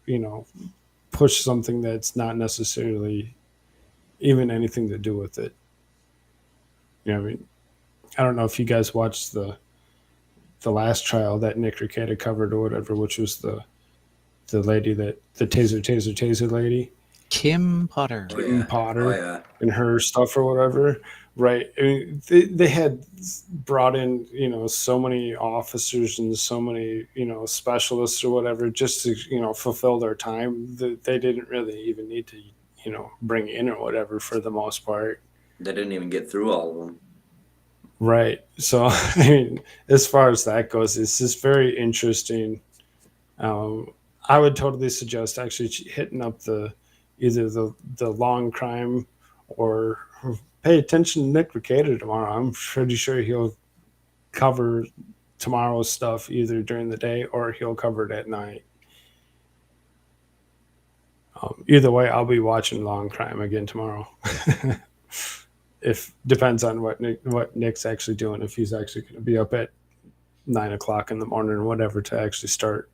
push something that's not necessarily even anything to do with it. I mean, I don't know if you guys watched the last trial that Nick Ricada covered or whatever, which was the lady the taser lady. Kim Potter. And her stuff or whatever. Right. I mean, they had brought in, so many officers and so many, specialists or whatever just to, fulfill their time that they didn't really even need to, bring in or whatever for the most part. They didn't even get through all of them. Right. So, I mean, as far as that goes, it's just very interesting. I would totally suggest actually hitting up either the long crime or pay attention to Nick Ricada tomorrow. I'm pretty sure he'll cover tomorrow's stuff either during the day or he'll cover it at night. Either way, I'll be watching Long Crime again tomorrow. If depends on what Nick's actually doing. If he's actually going to be up at 9 o'clock in the morning or whatever to actually start.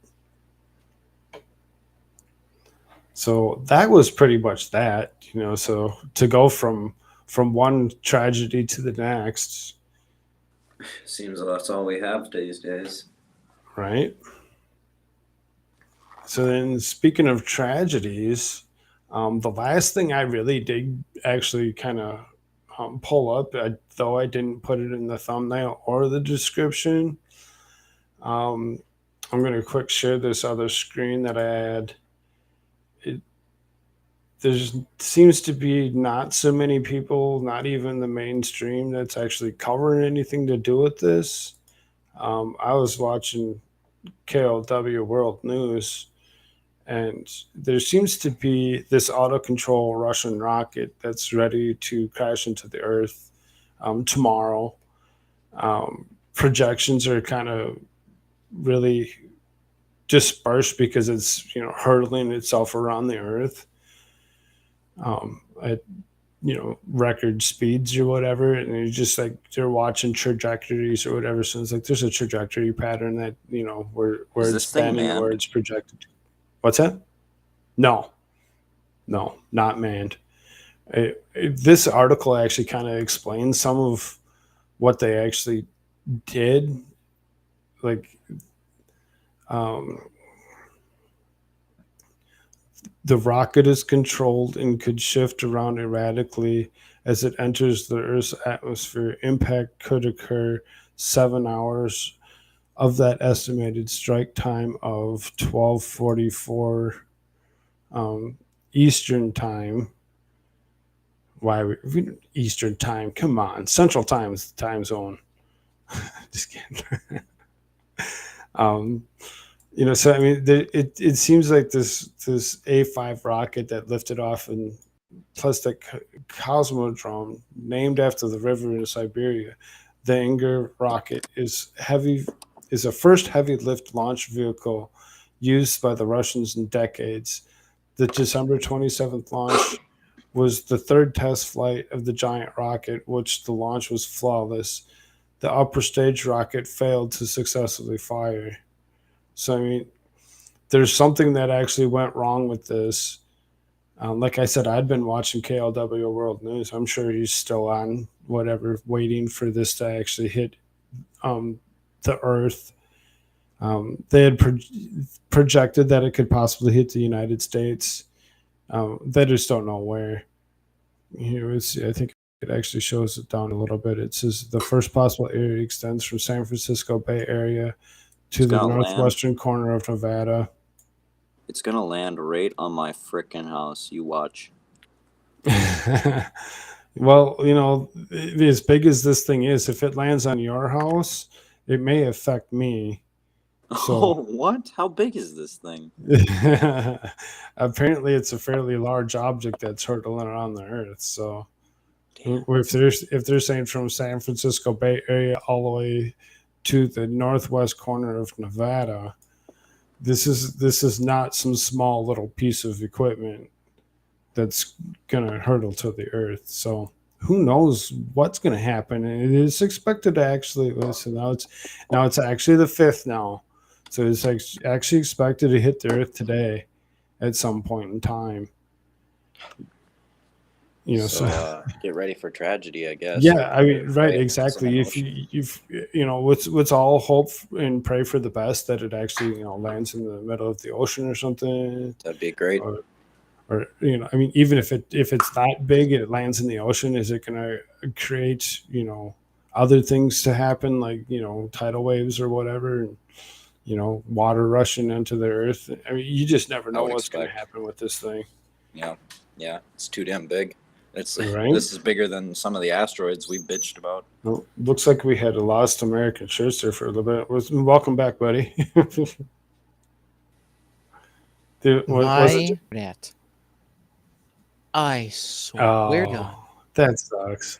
So that was pretty much that, so to go from one tragedy to the next. Seems that's all we have these days. Right. So then speaking of tragedies, the last thing I really did actually kind of pull up, though I didn't put it in the thumbnail or the description. I'm going to quick share this other screen that I had. There seems to be not so many people, not even the mainstream, that's actually covering anything to do with this. I was watching KLW World News, and there seems to be this out-of-control Russian rocket that's ready to crash into the Earth tomorrow. Projections are kind of really dispersed because it's hurtling itself around the Earth at record speeds or whatever, and you're just like they're watching trajectories or whatever. So it's like there's a trajectory pattern that where it's bending, where it's projected. What's that? No, not manned. This article actually kind of explains some of what they actually did, like the rocket is controlled and could shift around erratically as it enters the Earth's atmosphere. Impact could occur 7 hours of that estimated strike time of 12:44 Eastern time. Why Eastern time? Come on, Central time is the time zone. Just kidding. So I mean, it seems like this A5 rocket that lifted off in plastic cosmodrome named after the river in Siberia. The Inger rocket is a first heavy lift launch vehicle used by the Russians in decades. The December 27th launch was the third test flight of the giant rocket, which the launch was flawless. The upper stage rocket failed to successfully fire. So, I mean, there's something that actually went wrong with this. Like I said, I'd been watching KLW World News. I'm sure he's still on, whatever, waiting for this to actually hit the Earth. They had projected that it could possibly hit the United States. They just don't know where. I think it actually shows it down a little bit. It says the first possible area extends from San Francisco Bay Area to the gonna land. northwestern corner of Nevada. It's gonna land right on my frickin' house. You watch. Well, you know, as big as this thing is, if it lands on your house, it may affect me. Oh, So what? How big is this thing? apparently it's a fairly large object that's hurtling around the earth. So Damn. if they're saying from San Francisco Bay Area all the way to the northwest corner of Nevada, this is not some small little piece of equipment that's gonna hurtle to the earth. So who knows what's gonna happen? And it is expected to actually listen. Now it's actually the 5th now, so it's actually expected to hit the earth today at some point in time. You know, so get ready for tragedy, I guess. yeah, I mean, right, Pray exactly. for some If you know, let's all hope and pray for the best, that it actually, you know, lands in the middle of the ocean or something. That'd be great. Or you know, I mean, even if it's that big and it lands in the ocean, is it going to create, you know, other things to happen, like, you know, tidal waves or whatever, and, you know, water rushing into the earth? I mean, you just never know what's going to happen with this thing. Yeah, it's too damn big. It's Right? This is bigger than some of the asteroids we bitched about. Well, looks like we had a lost American shirts there for a little bit. Welcome back, buddy. Was it? That. I swear to God. That sucks.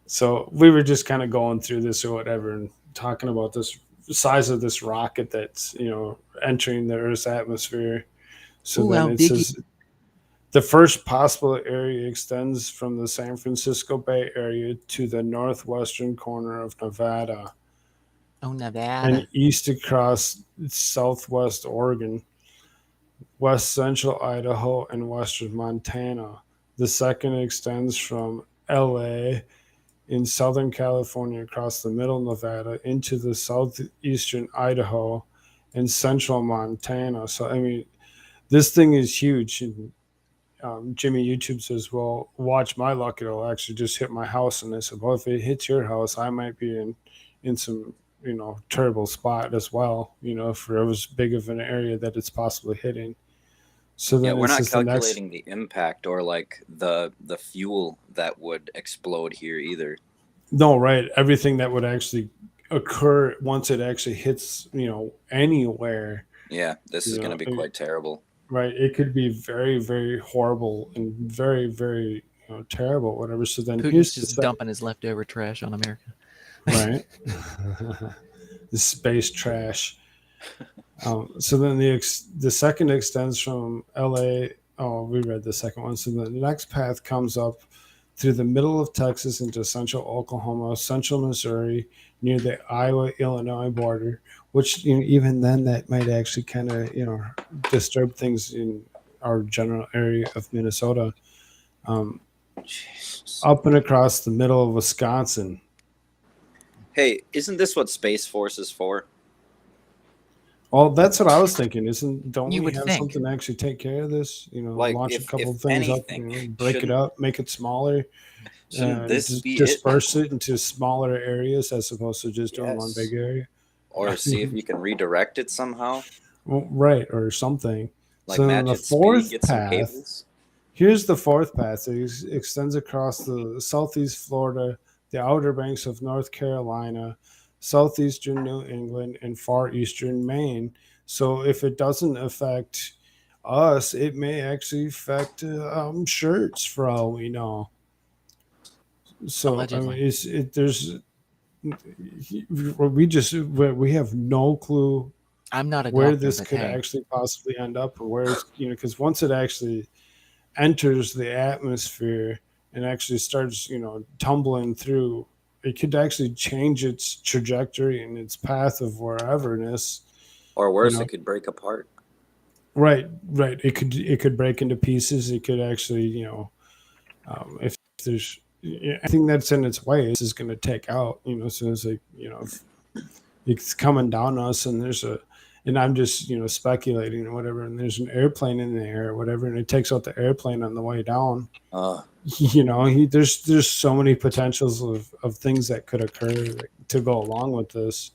So we were just kind of going through this or whatever and talking about this size of this rocket that's, you know, entering the Earth's atmosphere. So Ooh, then how it big says the first possible area extends from the San Francisco Bay Area to the northwestern corner of Nevada Oh, Nevada. and east across southwest Oregon, west central Idaho, and western Montana. The second extends from LA in Southern California across the middle Nevada into the southeastern Idaho and central Montana. So, I mean, this thing is huge. And Jimmy YouTube says, well, watch my luck. It'll actually just hit my house. And I said, well, if it hits your house, I might be in some, you know, terrible spot as well, you know, if it was big of an area that it's possibly hitting. So then Yeah, we're not the next, calculating the impact or like the fuel that would explode here either. no, right. Everything that would actually occur once it actually hits, you know, anywhere. Yeah, this is going to be quite terrible. Right. It could be very, very horrible and very, very, you know, terrible, whatever. So then Putin's just dumping his leftover trash on America. Right. The space trash. So then the second extends from LA. Oh, we read the second one. So the next path comes up through the middle of Texas into central Oklahoma, central Missouri, near the Iowa-Illinois border, which, you know, even then that might actually kind of, you know, disturb things in our general area of Minnesota. Up and across the middle of Wisconsin. Hey, isn't this what Space Force is for? Well, that's what I was thinking. Don't You we would have think. something to actually take care of this? You know, Like, launch a if couple of things anything, up, you know, break it shouldn't- up, make it smaller, Shouldn't this be disperse it into smaller areas as opposed to just doing one Yes. big area? Or see if you can redirect it somehow? Well, right, or something. Like So then Magic the fourth Speed, get some path. cables? Here's the fourth path. It extends across the southeast Florida, the outer banks of North Carolina, southeastern New England, and far eastern Maine. So if it doesn't affect us, it may actually affect shirts for all we know. So Allegedly. I mean, we have no clue I'm not a where doctor, this but could hey, actually possibly end up, or where it's, you know, because once it actually enters the atmosphere and actually starts, you know, tumbling through, it could actually change its trajectory and its path of whereverness. Or worse, You know? it could break apart. Right. It could break into pieces. It could actually, you know, if there's anything that's in its way, this is going to take out. You know, so it's like, you know, if it's coming down on us, and and I'm just, you know, speculating or whatever, and there's an airplane in the air or whatever, and it takes out the airplane on the way down. there's so many potentials of things that could occur to go along with this.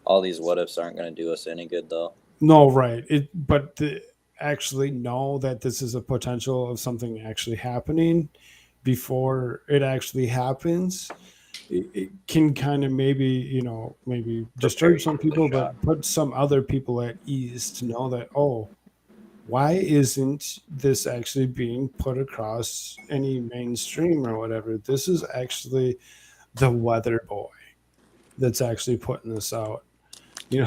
All these what ifs aren't going to do us any good, though. No, right. But to actually know that this is a potential of something actually happening before it actually happens, it can kind of maybe disturb some people, but put some other people at ease to know that, oh, why isn't this actually being put across any mainstream or whatever? This is actually the weather boy that's actually putting this out.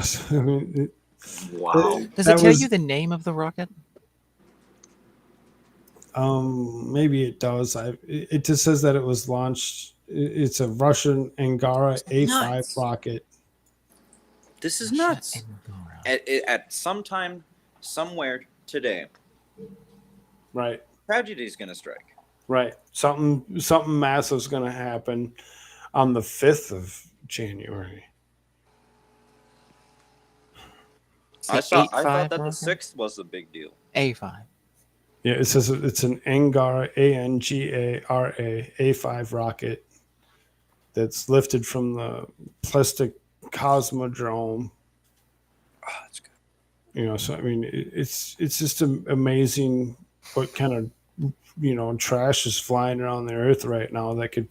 So, I mean, Wow. Does that it tell was you the name of the rocket? maybe it does. It just says that it was launched. It's a Russian Angara A5 Nuts. rocket. This is Russia nuts. and Angora. At some time, somewhere today, Right. tragedy is going to strike. Right. Something massive is going to happen on the 5th of January. I It's thought A5 that the rocket? 6th was the big deal. A5. Yeah, it says it's an Angara Angara A5 rocket that's lifted from the plastic Cosmodrome. Oh, that's good. So I mean, it's just amazing what kind of trash is flying around the earth right now that could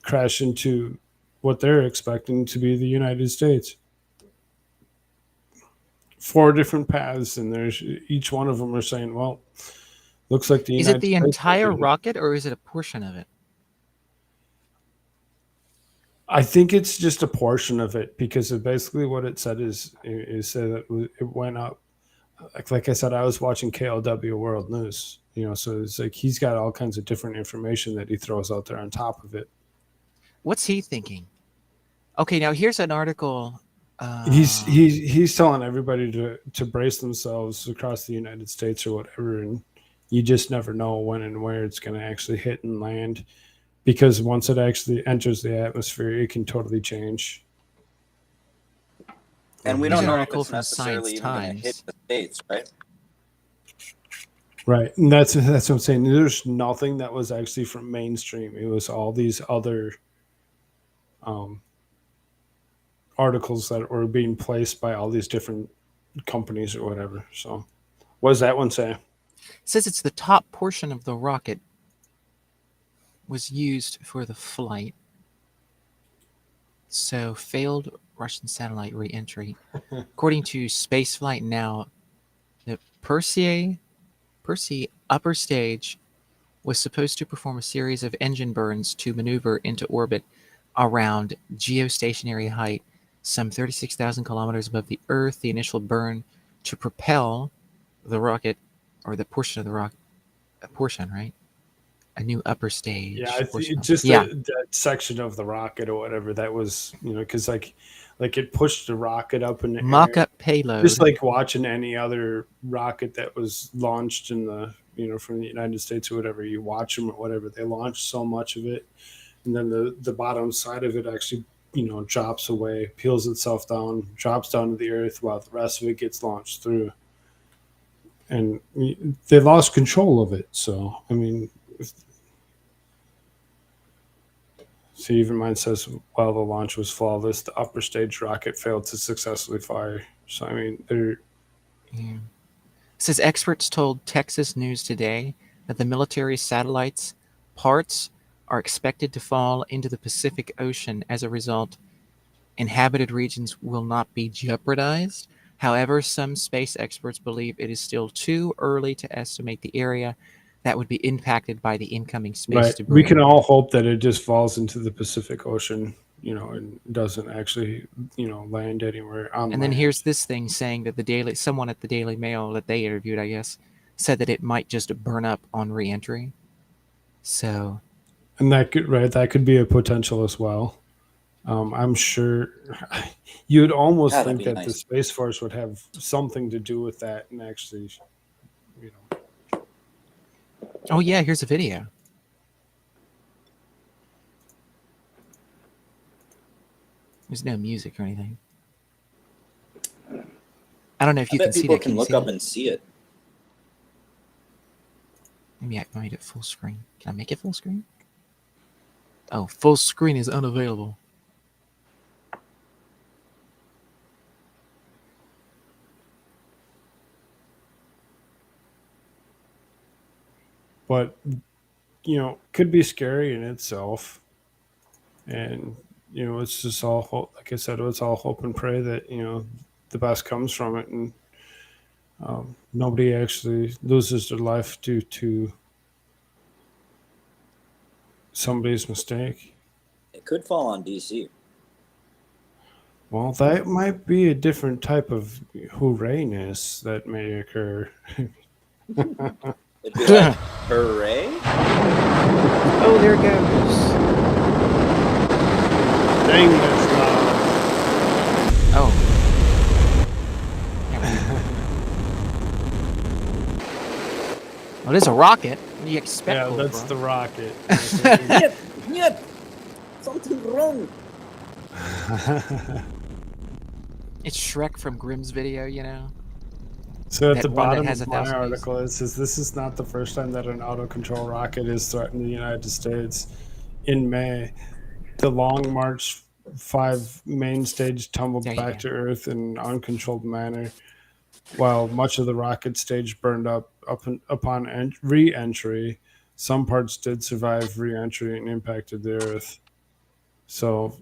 crash into what they're expecting to be the United States. 4 different paths, and there's each one of them are saying, well, looks like the Is it United the States entire might be- rocket or is it a portion of it? I think it's just a portion of it, because basically what it said is said that it went up. Like I said, I was watching KLW World News, so it's like he's got all kinds of different information that he throws out there on top of it. What's he thinking? Okay, now here's an article. He's telling everybody to brace themselves across the United States or whatever, and you just never know when and where it's going to actually hit and land, because once it actually enters the atmosphere, it can totally change. And we Here's don't an know if article it's from necessarily Science even going to Times. hit the States, right? Right, and that's what I'm saying. There's nothing that was actually from mainstream. It was all these other articles that were being placed by all these different companies or whatever. So, what does that one say? It says it's the top portion of the rocket was used for the flight. So, failed Russian satellite re-entry. According to Spaceflight Now, the Percy upper stage was supposed to perform a series of engine burns to maneuver into orbit around geostationary height, some 36,000 kilometers above the Earth. The initial burn to propel the rocket, or the portion of the rocket, right? A new upper stage. Yeah, it's portion of- just yeah. that section of the rocket or whatever that was, because like it pushed the rocket up in the air. Mock-up payload. Just like watching any other rocket that was launched in the, from the United States or whatever, you watch them or whatever, they launch so much of it, and then the bottom side of it actually, drops away, peels itself down, drops down to the earth, while the rest of it gets launched through. And they lost control of it. So, I mean, so even mine says, while the launch was flawless, the upper stage rocket failed to successfully fire. So, I mean, they're... Yeah. It says experts told Texas News Today that the military satellites' parts are expected to fall into the Pacific Ocean. As a result, inhabited regions will not be jeopardized. However, some space experts believe it is still too early to estimate the area that would be impacted by the incoming space Right. debris. We can all hope that it just falls into the Pacific Ocean, and doesn't actually, land anywhere on And then land. here's this thing saying that someone at the Daily Mail that they interviewed, I guess, said that it might just burn up on re-entry. So, And that could be a potential as well. I'm sure you'd almost Yeah, that'd think be that the nice. Space Force would have something to do with that, and actually, oh yeah, here's a video. There's no music or anything. I don't know if I you bet can see people that. can you look see up that? and see it. Maybe I made it full screen. Can I make it full screen? Oh, full screen is unavailable. But could be scary in itself, and it's just all hope. Like I said, it's all hope and pray that the best comes from it, and nobody actually loses their life due to somebody's mistake. It could fall on DC. Well, that might be a different type of hoorayness that may occur. It'd be like, hooray! Oh, there it goes. Dang, that's loud. Oh. Well, it is a rocket. What do you expect? Yeah, Koolfrogg? that's the rocket. Yep! Something wrong! It's Shrek from Grimm's video, So at That the one that bottom has of 1,000 my views. article, it says this is not the first time that an out-of-control rocket is threatened the United States. In May, the Long March 5 main stage tumbled There you back go. to Earth in an uncontrolled manner, while much of the rocket stage burned up upon re-entry. Some parts did survive re-entry and impacted the Earth. So,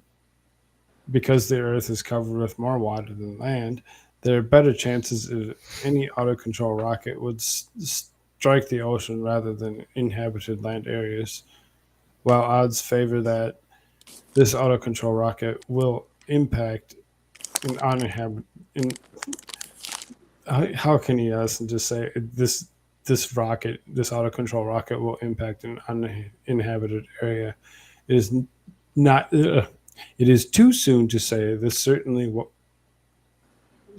because the Earth is covered with more water than land, there are better chances that any out-of-control rocket would strike the ocean rather than inhabited land areas. While odds favor that this out-of-control rocket will impact an uninhabited. How can you ask and just say this out-of-control rocket will impact an uninhabited area? It is not. It is too soon to say this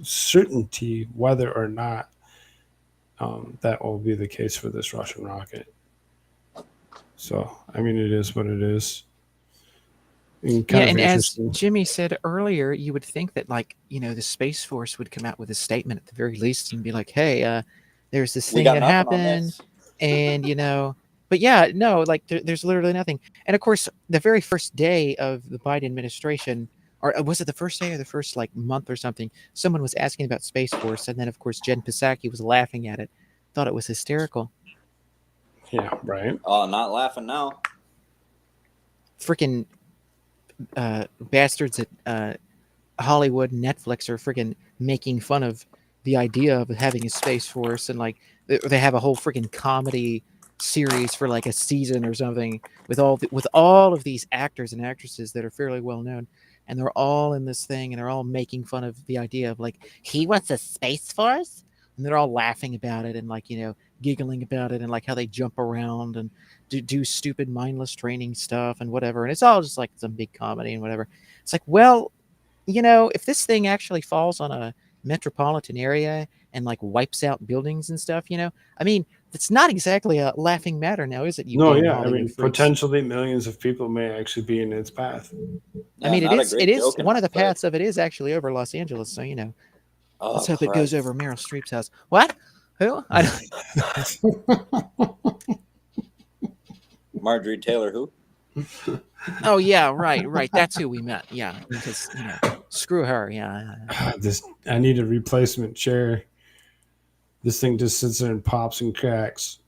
certainty whether or not that will be the case for this Russian rocket. So, I mean, it is what it is. And as Jimmy said earlier, you would think that, the Space Force would come out with a statement at the very least and be like, hey, there's this thing that happened, and, but yeah, no, there's literally nothing. And of course, the very first day of the Biden administration, or was it the first day or the first month or something, someone was asking about Space Force, and then of course Jen Psaki was laughing at it, thought it was hysterical. Yeah, right. Oh, not laughing now. Freaking bastards at Hollywood and Netflix are freaking making fun of the idea of having a Space Force, and they have a whole freaking comedy series for a season or something with all of these actors and actresses that are fairly well known, and they're all in this thing, and they're all making fun of the idea of he wants a Space Force, and they're all laughing about it and giggling about it, and how they jump around and do stupid mindless training stuff and whatever, and it's all just some big comedy and whatever. It's well, if this thing actually falls on a metropolitan area and wipes out buildings and stuff, I mean, it's not exactly a laughing matter now, is it? No, yeah, I mean, potentially millions of people may actually be in its path. I mean, it is one of the paths of it is actually over Los Angeles, so let's hope it goes over Meryl Streep's house. What? Who? Marjorie Taylor, who? Oh yeah, right. That's who we met. Yeah, because screw her. Yeah. I need a replacement chair. This thing just sits there and pops and cracks.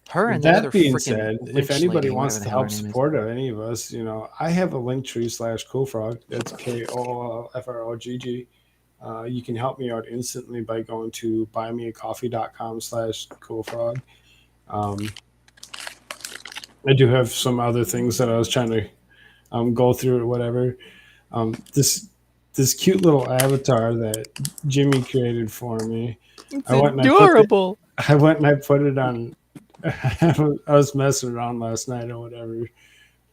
Her and that being said, if anybody wants to help support any of us, I have a link tree /Koolfrogg. That's KOLFROGG. You can help me out instantly by going to buymeacoffee.com/Koolfrogg. I do have some other things that I was trying to go through or whatever. This cute little avatar that Jimmy created for me. It's adorable. I went and I put it on. I was messing around last night or whatever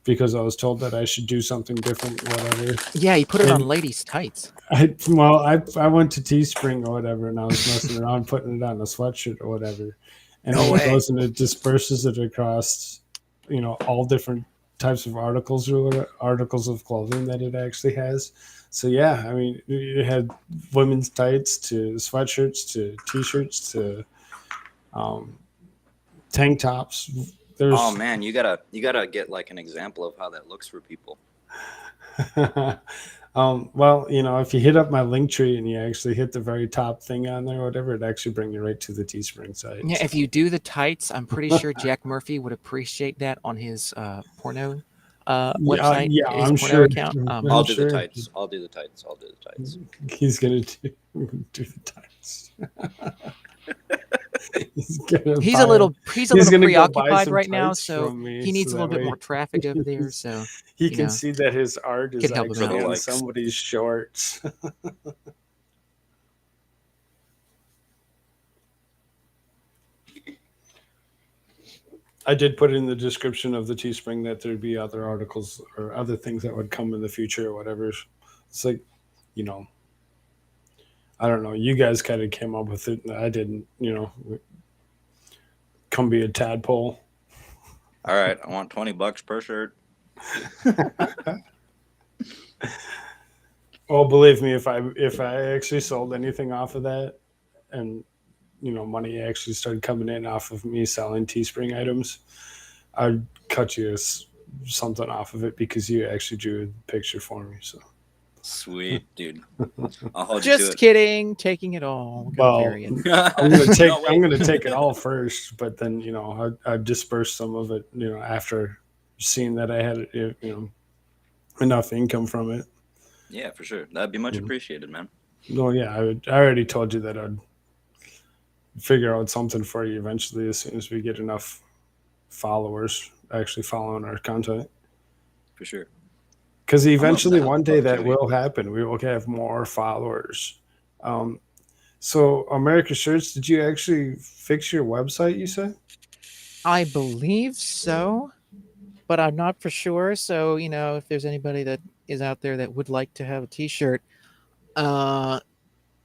because I was told that I should do something different, whatever. Yeah, you put it on ladies' tights. I went to Teespring or whatever, and I was messing around putting it on a sweatshirt or whatever, and it goes and it disperses it across, all different types of articles or articles of clothing that it actually has. So yeah, I mean, it had women's tights to sweatshirts to t-shirts to tank tops. There's Oh man, you gotta get like an example of how that looks for people. well, if you hit up my link tree and you actually hit the very top thing on there, or whatever, it actually brings you right to the Teespring site. Yeah, so. if you do the tights, I'm pretty sure Jack Murphy would appreciate that on his porno website, yeah, his I'm porno sure. account. I'll do sure. the tights. I'll do the tights. He's gonna do the tights. He's gonna He's buy a little gonna go buy preoccupied some right now, tights so from me, he needs so a little that bit way more traffic over there. So he you can know, see that his art is can help him actually out. on Likes. somebody's shorts. I did put in the description of the Teespring that there'd be other articles or other things that would come in the future or whatever. It's like, I don't know. You guys kind of came up with it. I didn't, come be a tadpole. All right, I want $20 per shirt. Well, believe me, if I actually sold anything off of that, and money actually started coming in off of me selling Teespring items, I'd cut you something off of it because you actually drew the picture for me. So Sweet, dude. I'll hold you just to kidding, taking it all. Go Well, period. I'm gonna take No, wait. I'm gonna take it all first, but then I disperse some of it after seeing that I had enough income from it. Yeah, for sure. That'd be much appreciated, man. Well, yeah, I already told you that I'd figure out something for you eventually as soon as we get enough followers actually following our content. For sure. Because I'm eventually up one day for that Joey. will happen. We will have more followers. So America Shirts, did you actually fix your website, you said? I believe so, but I'm not for sure. So if there's anybody that is out there that would like to have a T-shirt,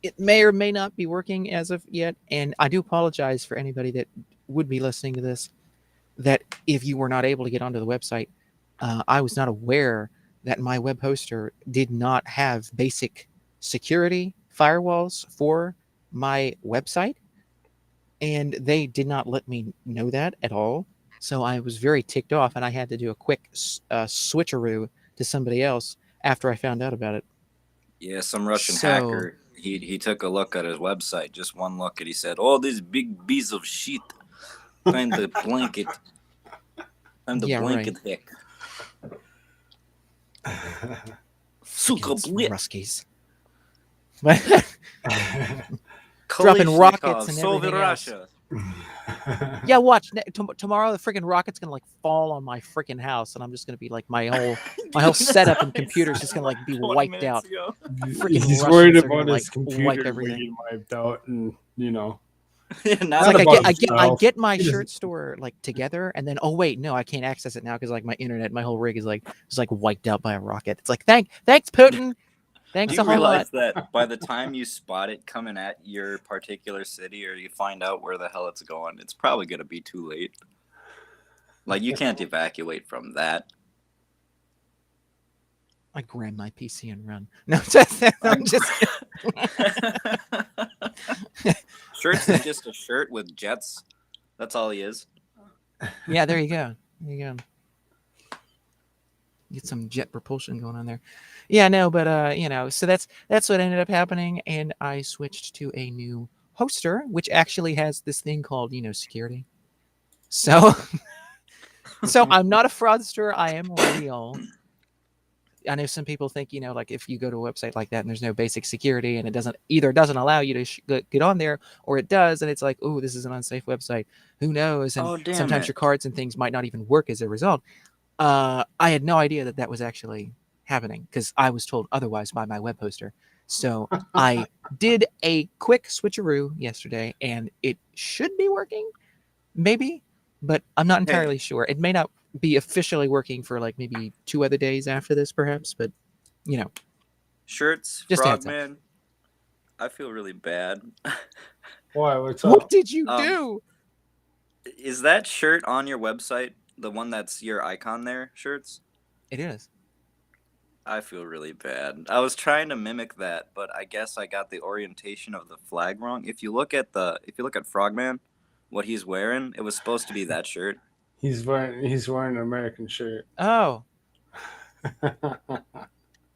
it may or may not be working as of yet. And I do apologize for anybody that would be listening to this, that if you were not able to get onto the website, I was not aware that my web hoster did not have basic security firewalls for my website. And they did not let me know that at all. So I was very ticked off, and I had to do a quick switcheroo to somebody else after I found out about it. Yeah, some Russian So- hacker. He took a look at his website, just one look, and he said, "Oh, this big piece of shit. Time to blanket. Time to Yeah, blanket heck." Suka Freaking blit. Ruskies. Dropping Kalashnikov, rockets and Soviet everything else. Russia. Yeah, watch tomorrow. The freaking rocket's gonna fall on my freaking house, and I'm just gonna be like my whole setup and computer's just gonna be 20 wiped minutes out. ago. Freaking He's Russians worried are about gonna, his wipe computer everything. being wiped out, and Not It's Not like about I himself. get my He doesn't- shirt store together, and then wait, no, I can't access it now because my internet, my whole rig is wiped out by a rocket. It's like thanks Putin, thanks Do a you whole lot. realize that by the time you spot it coming at your particular city, or you find out where the hell it's going, it's probably going to be too late. Like, you can't evacuate from that. I grab my PC and run. No, I'm just Shirts is just a shirt with jets. That's all he is. yeah. There you go. There you go. Get some jet propulsion going on there. Yeah, no, but so that's what ended up happening, and I switched to a new hoster, which actually has this thing called security. So, so I'm not a fraudster. I am real. I know some people think if you go to a website like that and there's no basic security and it doesn't allow you to get on there, or it does and it's like, oh, this is an unsafe website. Who knows? And Oh, damn sometimes it. your cards and things might not even work as a result. I had no idea that was actually happening because I was told otherwise by my web hoster. So I did a quick switcheroo yesterday, and it should be working, maybe, but I'm not entirely sure. It may not be officially working for maybe 2 other days after this, perhaps, but Shirts, Just a heads up. Frogman. I feel really bad. Why? What's what up? did you do? Is that shirt on your website? The one that's your icon there, Shirts? It is. I feel really bad. I was trying to mimic that, but I guess I got the orientation of the flag wrong. If you look at Frogman what he's wearing, it was supposed to be that shirt. He's wearing an American shirt. Oh,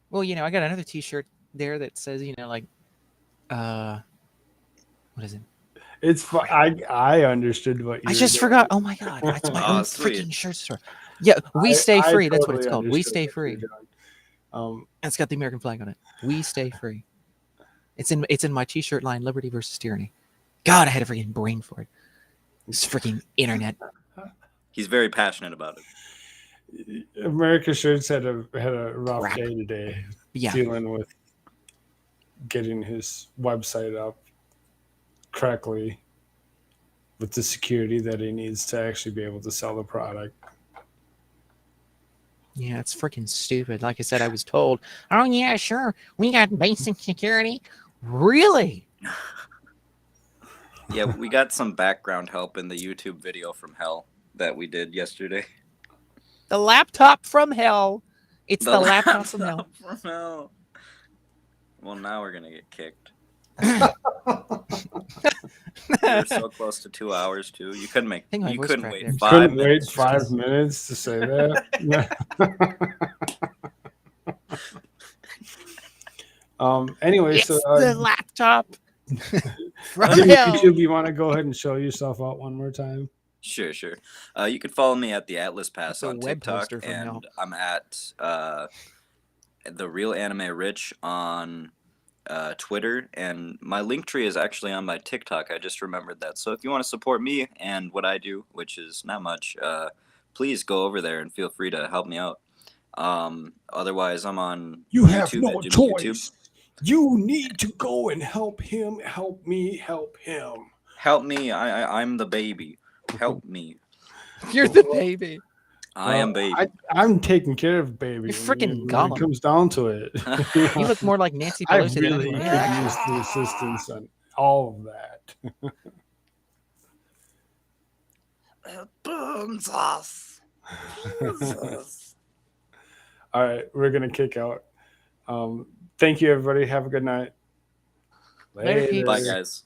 well, I got another T-shirt there that says, like, what is it? It's I understood what you. I just forgot. Oh my god, it's my Oh, own sweet. freaking shirt store. Yeah, We Stay Free. That's what it's totally called. We understood Stay what you were Free. doing. It's got the American flag on it. We Stay Free. It's in my T-shirt line, Liberty versus Tyranny. God, I had a freaking brain for it. This freaking internet. He's very passionate about it. America Shirts had a rough Crap. day today, Yeah. dealing with getting his website up correctly with the security that he needs to actually be able to sell the product. Yeah, it's freaking stupid. Like I said, I was told, oh yeah, sure, we got basic security. Really? Yeah, we got some background help in the YouTube video from hell that we did yesterday. The laptop from hell. It's the laptop from hell. From hell. Well, now we're gonna get kicked. We're so close to 2 hours too. You couldn't think my voice wait cracked there. 5 Couldn't minutes. wait 5 minutes to say that. Anyway, It's so the laptop from Jimmy, hell. YouTube, you want to go ahead and show yourself out one more time? Sure. You can follow me at the Atlas Pass It's a on web TikTok, poster from and hell. I'm at the Real Anime Rich on Twitter, and my link tree is actually on my TikTok. I just remembered that. So if you want to support me and what I do, which is not much, please go over there and feel free to help me out. Otherwise, I'm on You have YouTube no at Jimmy YouTube. choice. You need to go and help him. Help me. Help him. Help me! I'm the baby. Help me! You're the baby. I am baby. I'm taking care of baby. You're freaking when Gollum. it comes down to it. You look more like Nancy I Pelosi really than could anyone. use the assistance on all of that. It burns us. All right, we're gonna kick out. Thank you, everybody. Have a good night. Later, peeps. Bye, guys.